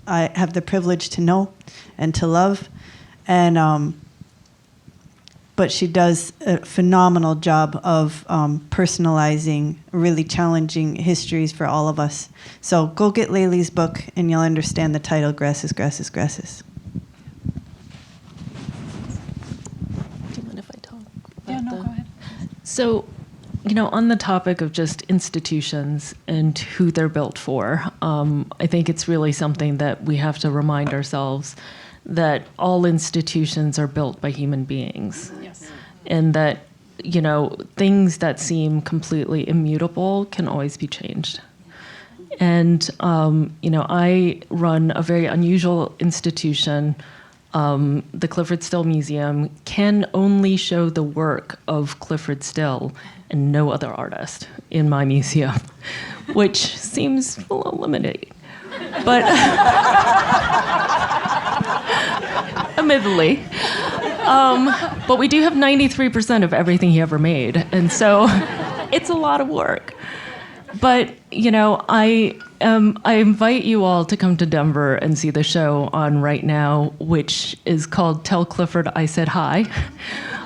[SPEAKER 3] I have the privilege to know and to love. And but she does a phenomenal job of personalizing really challenging histories for all of us. So go get Layli's book and you'll understand the title, Grasses, Grasses, Grasses.
[SPEAKER 6] Do you mind if I talk?
[SPEAKER 2] Yeah, no, go ahead.
[SPEAKER 6] So, on the topic of just institutions and who they're built for, I think it's really something that we have to remind ourselves that all institutions are built by human beings.
[SPEAKER 2] Yes.
[SPEAKER 6] And that, things that seem completely immutable can always be changed. And, I run a very unusual institution. The Clifford Still Museum can only show the work of Clifford Still and no other artist in my museum, which seems a little limiting. But admittedly. But we do have 93% of everything he ever made. And so it's a lot of work. But, I invite you all to come to Denver and see the show on right now, which is called Tell Clifford I Said Hi.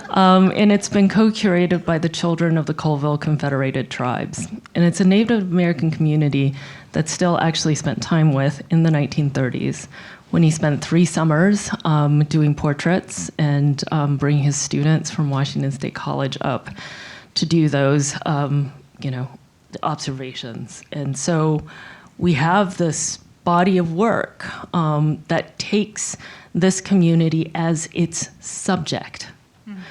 [SPEAKER 6] And it's been co-curated by the children of the Colville Confederated Tribes. And it's a Native American community that Still actually spent time with in the 1930s, when he spent 3 summers doing portraits and bringing his students from Washington State College up to do those, observations. And so we have this body of work that takes this community as its subject. Mm-hmm.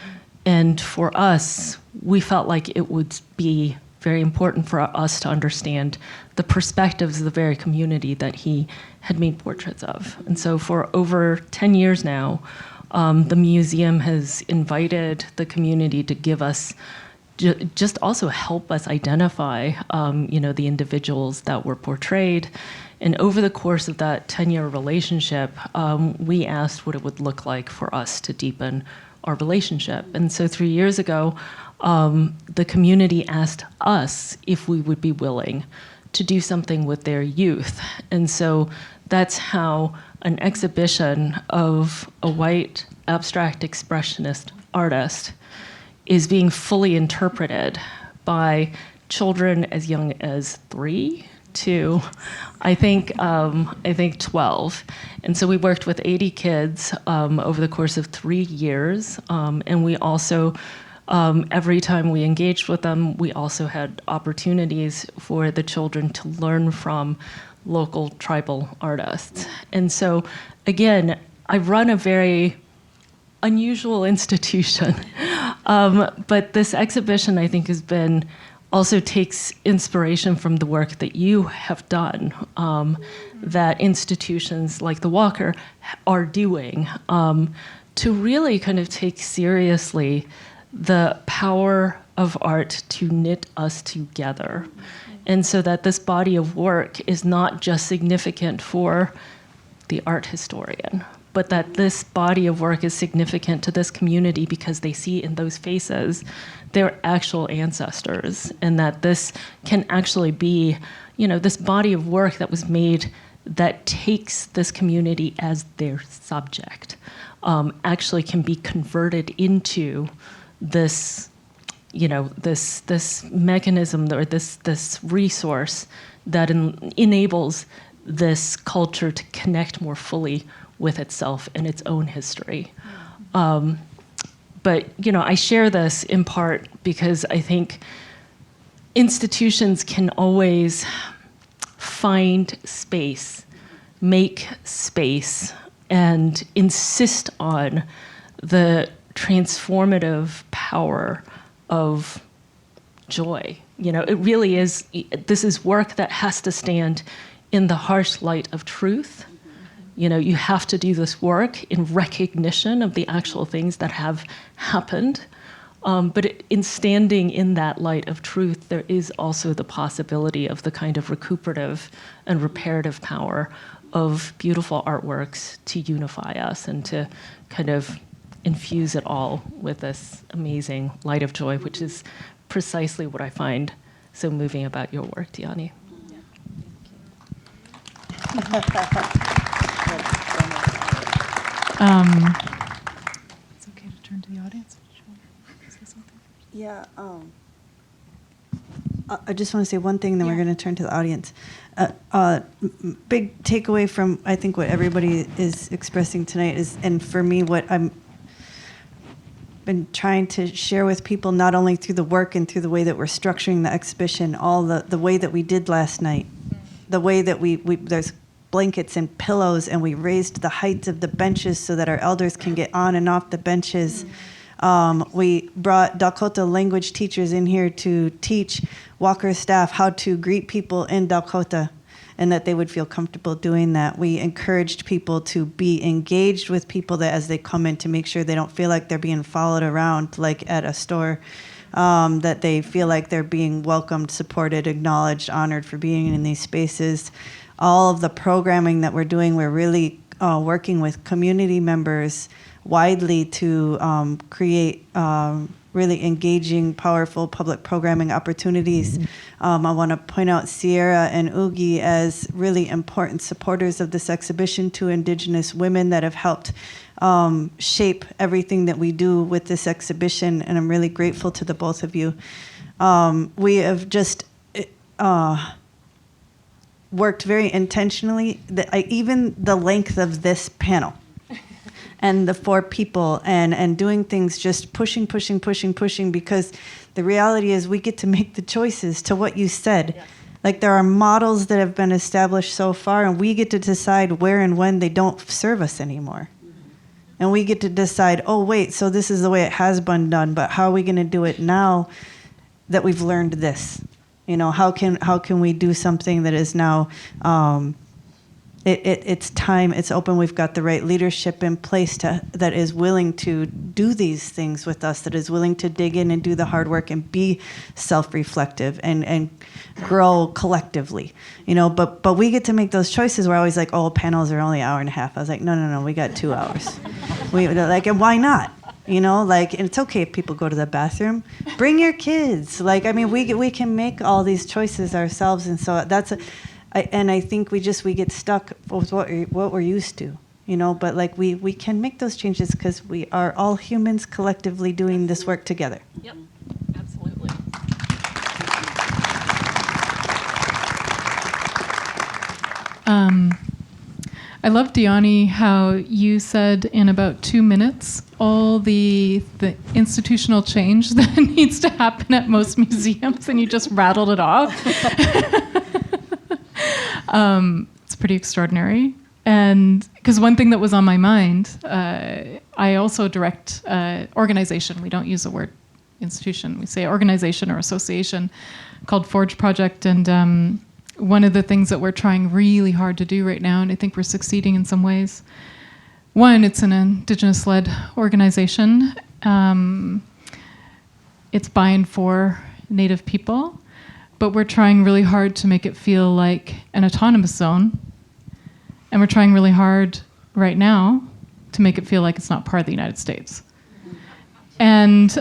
[SPEAKER 6] And for us, we felt like it would be very important for us to understand the perspectives of the very community that he had made portraits of. And so for over 10 years now, the museum has invited the community to give us just also help us identify, the individuals that were portrayed. And over the course of that 10-year relationship, we asked what it would look like for us to deepen our relationship. And so 3 years ago, the community asked us if we would be willing to do something with their youth. And so that's how an exhibition of a white abstract expressionist artist is being fully interpreted by children as young as 3 to, I think 12. And so we worked with 80 kids over the course of 3 years. And we also, every time we engaged with them, we also had opportunities for the children to learn from local tribal artists. And so, again, I run a very unusual institution. But this exhibition, I think, also takes inspiration from the work that you have done, that institutions like the Walker are doing, to really kind of take seriously the power of art to knit us together. And so that this body of work is not just significant for the art historian, but that this body of work is significant to this community because they see in those faces their actual ancestors, and that this can actually be, this body of work that was made that takes this community as their subject, actually can be converted into this, this mechanism or this resource that enables this culture to connect more fully with itself and its own history. But, I share this in part because I think institutions can always find space, make space, and insist on the transformative power of joy. It really is, this is work that has to stand in the harsh light of truth. You have to do this work in recognition of the actual things that have happened. But in standing in that light of truth, there is also the possibility of the kind of recuperative and reparative power of beautiful artworks to unify us and to kind of infuse it all with this amazing light of joy, which is precisely what I find so moving about your work, Dyani.
[SPEAKER 2] It's okay to turn to the audience. Say something.
[SPEAKER 3] Yeah. I just want to say one thing, then we're going to turn to the audience. Big takeaway from, I think, what everybody is expressing tonight is, and for me, what I'm been trying to share with people, not only through the work and through the way that we're structuring the exhibition, all the way that we did last night, the way that we there's blankets and pillows, and we raised the heights of the benches so that our elders can get on and off the benches. We brought Dakota language teachers in here to teach Walker staff how to greet people in Dakota. and that they would feel comfortable doing that. We encouraged people to be engaged with people that as they come in, to make sure they don't feel like they're being followed around like at a store, that they feel like they're being welcomed, supported, acknowledged, honored for being in these spaces. All of the programming that we're doing, we're really working with community members widely to create really engaging, powerful public programming opportunities. I want to point out Sierra and Oogie as really important supporters of this exhibition, two Indigenous women that have helped shape everything that we do with this exhibition, and I'm really grateful to the both of you. We have just worked very intentionally, even the length of this panel and the 4 people, and doing things, just pushing, because the reality is we get to make the choices to what you said. Yeah. Like, there are models that have been established so far, and we get to decide where and when they don't serve us anymore. And we get to decide, oh, wait, so this is the way it has been done, but how are we going to do it now that we've learned this? You know, how can we do something that is now, it's time, it's open, we've got the right leadership in place that is willing to do these things with us, that is willing to dig in and do the hard work and be self-reflective and grow collectively, you know, but we get to make those choices. We're always like, oh, panels are only an hour and a half. I was like, no, we got 2 hours. And why not? You know, like, and it's okay if people go to the bathroom. Bring your kids. Like, I mean, we can make all these choices ourselves, and so I think we get stuck with what we're used to, you know. But like, we can make those changes because we are all humans collectively doing this work together.
[SPEAKER 6] Yep, absolutely.
[SPEAKER 2] I love, Dyani, how you said in about 2 minutes all the institutional change that needs to happen at most museums, and you just rattled it off. It's pretty extraordinary. And because one thing that was on my mind, I also direct organization. We don't use the word institution. We say organization or association called Forge Project. And one of the things that we're trying really hard to do right now, and I think we're succeeding in some ways, one, it's an Indigenous-led organization. It's by and for Native people, but we're trying really hard to make it feel like an autonomous zone. And we're trying really hard right now to make it feel like it's not part of the United States. And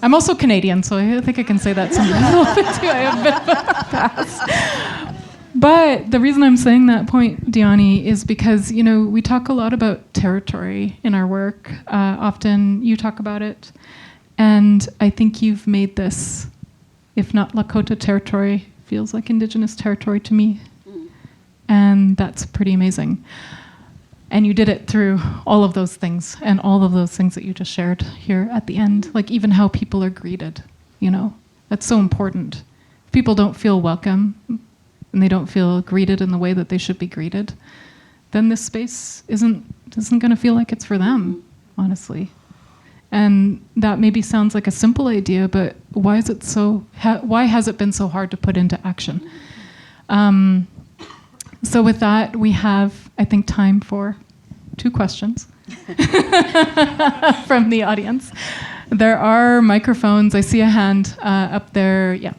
[SPEAKER 2] I'm also Canadian, so I think I can say that something a little bit too. I have a bit of a past. But the reason I'm saying that point, Dyani, is because, you know, we talk a lot about territory in our work. Often you talk about it. And I think you've made this, if not Lakota territory, feels like Indigenous territory to me. And that's pretty amazing. And you did it through all of those things, and all of those things that you just shared here at the end, like even how people are greeted, you know, that's so important. If people don't feel welcome and they don't feel greeted in the way that they should be greeted, then this space isn't going to feel like it's for them, honestly. And that maybe sounds like a simple idea, but why has it been so hard to put into action? So with that, we have, I think, time for 2 questions from the audience. There are microphones. I see a hand up there. Yeah,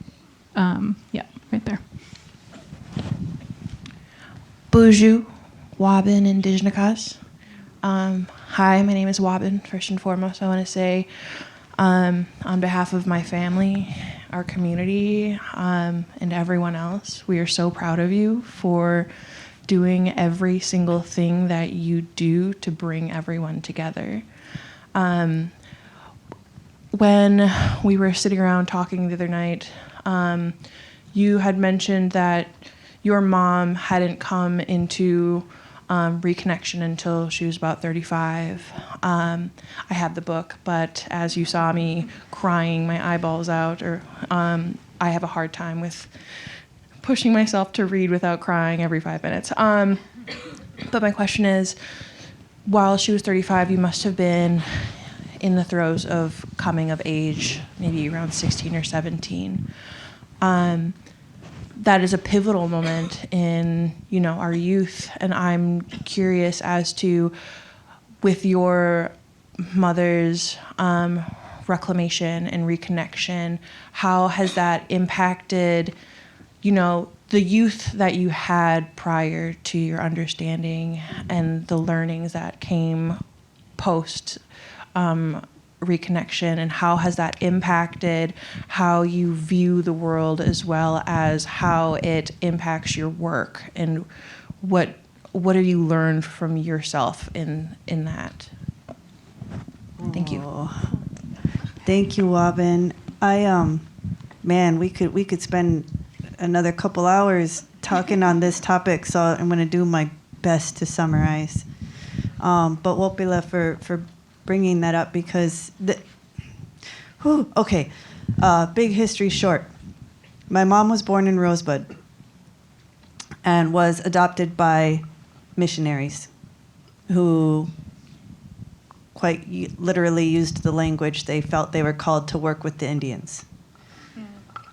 [SPEAKER 2] right there.
[SPEAKER 7] Buju, Wabin, Indigenous. Hi, my name is Wabin. First and foremost, I want to say, on behalf of my family, our community, and everyone else, we are so proud of you for doing every single thing that you do to bring everyone together. When we were sitting around talking the other night, you had mentioned that your mom hadn't come into reconnection until she was about 35. I have the book, but as you saw me crying my eyeballs out, I have a hard time with pushing myself to read without crying every 5 minutes. But my question is, while she was 35, you must have been in the throes of coming of age, maybe around 16 or 17. that is a pivotal moment in, you know, our youth. And I'm curious as to, with your mother's reclamation and reconnection, how has that impacted, you know, the youth that you had prior to your understanding and the learnings that came post reconnection, and how has that impacted how you view the world, as well as how it impacts your work, and what have you learned from yourself in that? Thank you.
[SPEAKER 3] Thank you, Wabin. Man, we could spend another couple hours talking on this topic, so I'm going to do my best to summarize. But Wopila for bringing that up, because big history short. My mom was born in Rosebud and was adopted by missionaries who quite literally used the language they felt they were called to work with the Indians.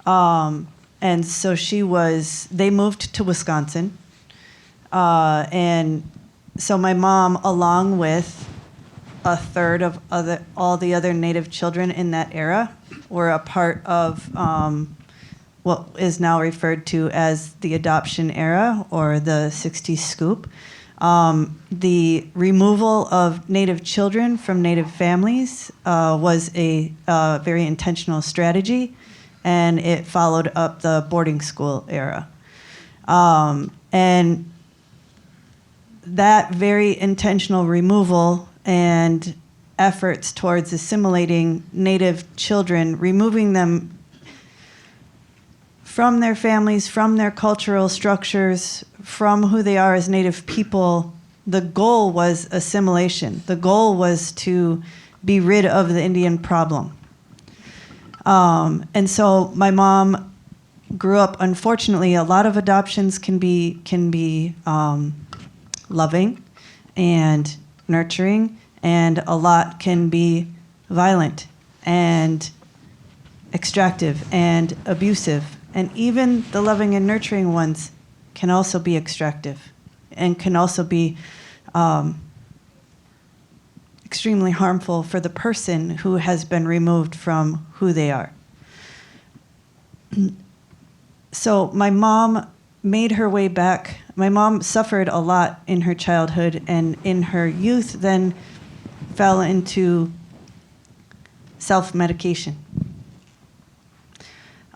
[SPEAKER 3] And so they moved to Wisconsin. And so my mom, along with a third of all the other Native children in that era, were a part of what is now referred to as the adoption era, or the 60s scoop. The removal of Native children from Native families was a very intentional strategy, and it followed up the boarding school era. And that very intentional removal and efforts towards assimilating Native children, removing them from their families, from their cultural structures, from who they are as Native people, the goal was assimilation. The goal was to be rid of the Indian problem. And so my mom grew up, unfortunately, a lot of adoptions can be loving and nurturing, and a lot can be violent and extractive and abusive. And even the loving and nurturing ones can also be extractive and can also be extremely harmful for the person who has been removed from who they are. So my mom made her way back. My mom suffered a lot in her childhood, and in her youth then fell into self-medication.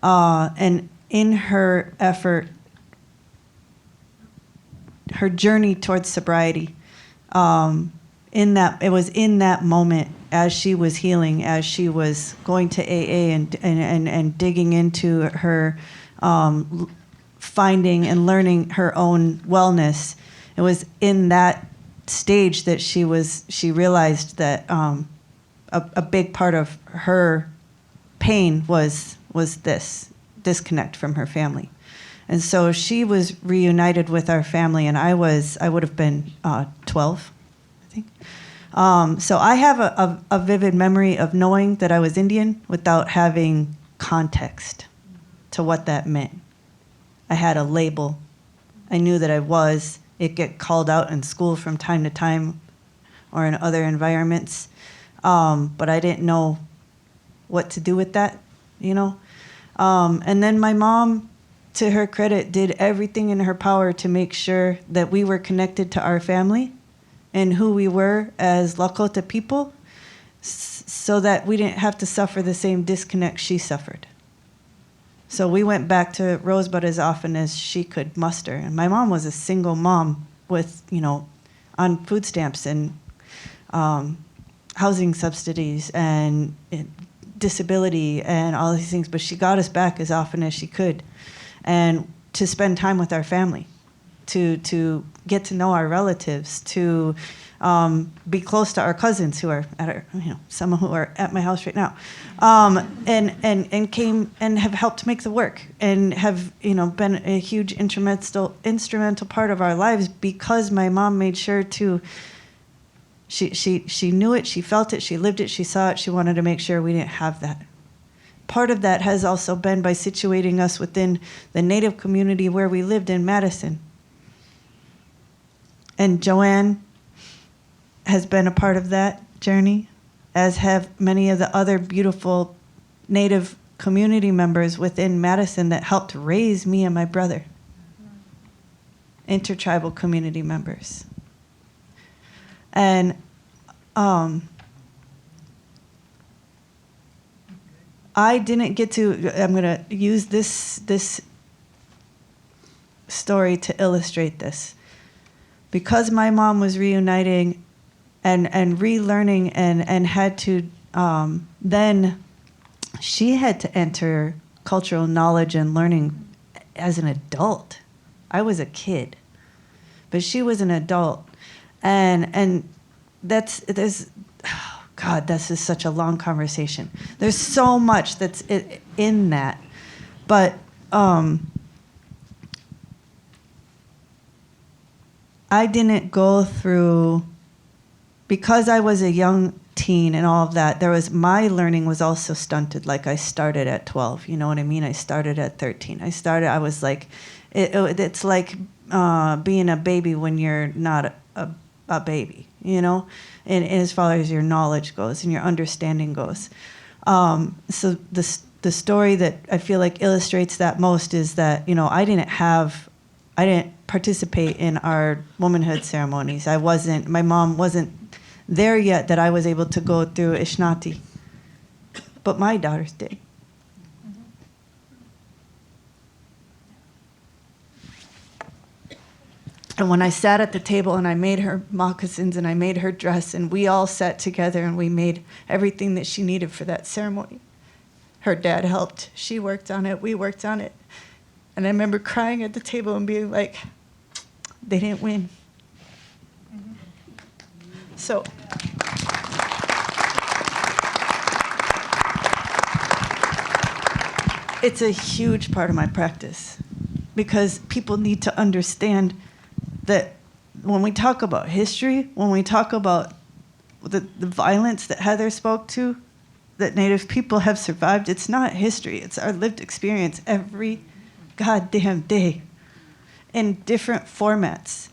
[SPEAKER 3] And in her effort, her journey towards sobriety, it was in that moment, as she was healing, as she was going to AA and digging into her finding and learning her own wellness. It was in that stage that she realized that a big part of her pain was this disconnect from her family. And so she was reunited with our family, and I would have been 12, I think. So I have a vivid memory of knowing that I was Indian without having context to what that meant. I had a label. I knew that I was. It get called out in school from time to time or in other environments. But I didn't know what to do with that, you know? And then my mom, to her credit, did everything in her power to make sure that we were connected to our family and who we were as Lakota people, so that we didn't have to suffer the same disconnect she suffered. So we went back to Rosebud as often as she could muster. And my mom was a single mom with, on food stamps and housing subsidies and disability and all these things, but she got us back as often as she could, and to spend time with our family, to get to know our relatives, to be close to our cousins who are at our, some who are at my house right now, and came and have helped make the work and have been a huge instrumental part of our lives, because my mom made sure to. She knew it, she felt it, she lived it, she saw it. She wanted to make sure we didn't have that. part of that has also been by situating us within the Native community where we lived in Madison. And Joanne has been a part of that journey, as have many of the other beautiful Native community members within Madison that helped raise me and my brother. Intertribal community members. And I didn't get to, I'm going to use this story to illustrate this. Because my mom was reuniting and relearning and had to, then she had to enter cultural knowledge and learning as an adult. I was a kid, but she was an adult. And this is such a long conversation. There's so much that's in that. But I didn't go through, because I was a young teen and all of that, my learning was also stunted. Like I started at 12, you know what I mean? I started at 13. I was like, it's like being a baby when you're not a baby, you know? And as far as your knowledge goes and your understanding goes. So the story that I feel like illustrates that most is that, you know, I didn't participate in our womanhood ceremonies. My mom wasn't there yet that I was able to go through Ishnati. But my daughters did. And when I sat at the table and I made her moccasins and I made her dress and we all sat together and we made everything that she needed for that ceremony. Her dad helped. She worked on it. We worked on it. And I remember crying at the table and being like, they didn't win. So it's a huge part of my practice because people need to understand that when we talk about history, when we talk about the violence that Heather spoke to, that Native people have survived, it's not history. It's our lived experience every goddamn day in different formats,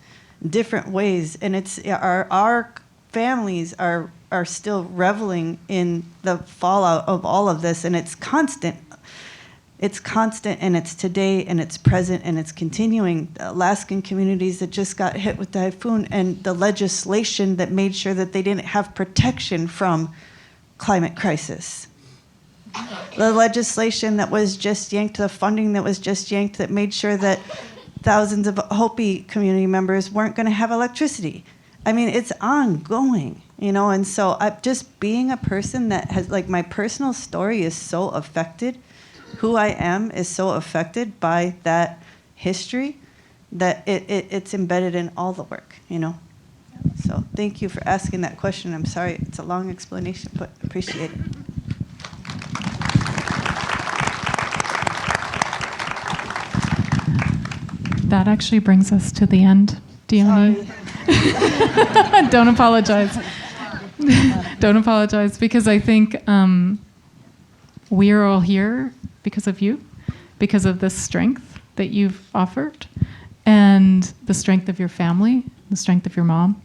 [SPEAKER 3] different ways. And it's our families are still reveling in the fallout of all of this, and it's constant. It's constant, and it's today, and it's present, and it's continuing. The Alaskan communities that just got hit with the typhoon and the legislation that made sure that they didn't have protection from climate crisis. The legislation that was just yanked, the funding that was just yanked that made sure that thousands of Hopi community members weren't going to have electricity. I mean, it's ongoing, you know, and so just being a person that has, like, my personal story is so affected, who I am is so affected by that history that it's embedded in all the work, you know. So thank you for asking that question. I'm sorry it's a long explanation, but appreciate it.
[SPEAKER 2] That actually brings us to the end, Dyani. Don't apologize. Don't apologize, because I think we are all here because of you, because of the strength that you've offered, and the strength of your family, the strength of your mom.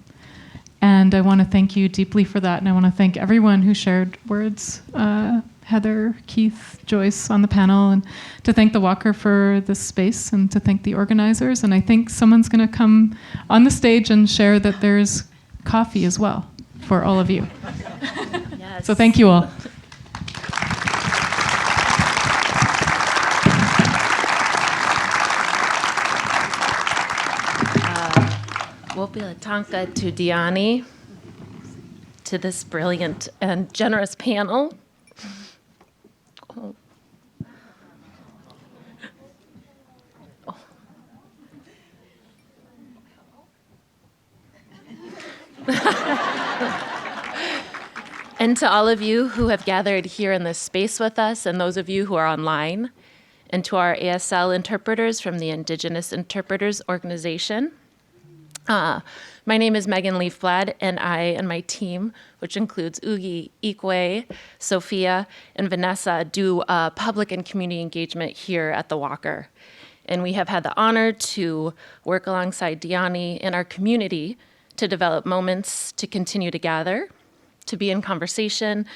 [SPEAKER 2] And I want to thank you deeply for that. And I want to thank everyone who shared words, Heather, Keith, Joyce on the panel, and to thank the Walker for this space, and to thank the organizers. And I think someone's going to come on the stage and share that there's coffee as well for all of you. Yes. So thank you all.
[SPEAKER 8] Wopila Tonka to Dyani, to this brilliant and generous panel. Oh. Oh. And to all of you who have gathered here in this space with us, and those of you who are online, and to our ASL interpreters from the Indigenous Interpreters Organization. My name is Megan Leafblad, and I and my team, which includes Ugi, Ikwe, Sophia, and Vanessa, do public and community engagement here at the Walker. And we have had the honor to work alongside Dyani in our community to develop moments to continue to gather, to be in conversation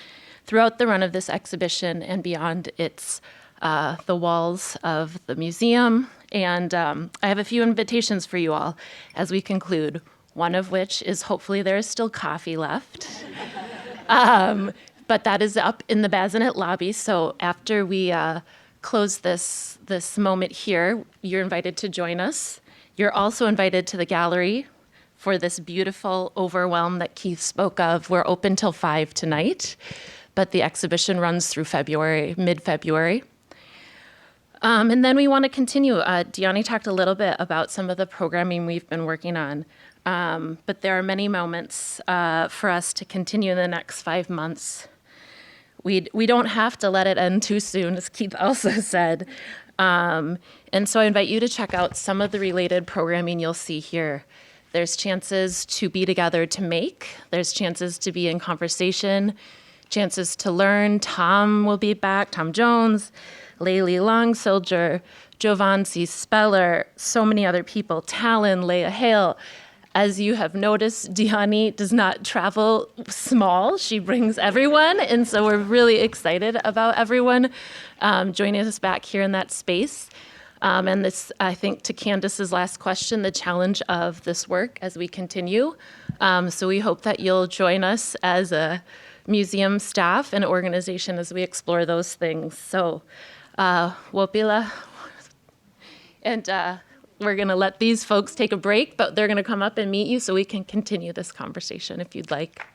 [SPEAKER 8] throughout the run of this exhibition and beyond its the walls of the museum. And I have a few invitations for you all as we conclude, one of which is hopefully there is still coffee left. But that is up in the Bazinet lobby. So after we close this moment here, you're invited to join us. You're also invited to the gallery for this beautiful overwhelm that Keith spoke of. We're open till 5 tonight, but the exhibition runs through February, mid-February. And then we want to continue. Dyani talked a little bit about some of the programming we've been working on, but there are many moments for us to continue in the next 5 months. We don't have to let it end too soon, as Keith also said. And so I invite you to check out some of the related programming you'll see here. There's chances to be together to make. There's chances to be in conversation, chances to learn. Tom will be back, Tom Jones, Laylee Long Soldier, Jovansi Speller, so many other people, Talon, Leah Hale. As you have noticed, Dyani does not travel small. She brings everyone, and so we're really excited about everyone joining us back here in that space. And this, I think, to Candice's last question, the challenge of this work as we continue. So we hope that you'll join us as a museum staff and organization as we explore those things. So, Wopila, and we're going to let these folks take a break, but they're going to come up and meet you so we can continue this conversation if you'd like.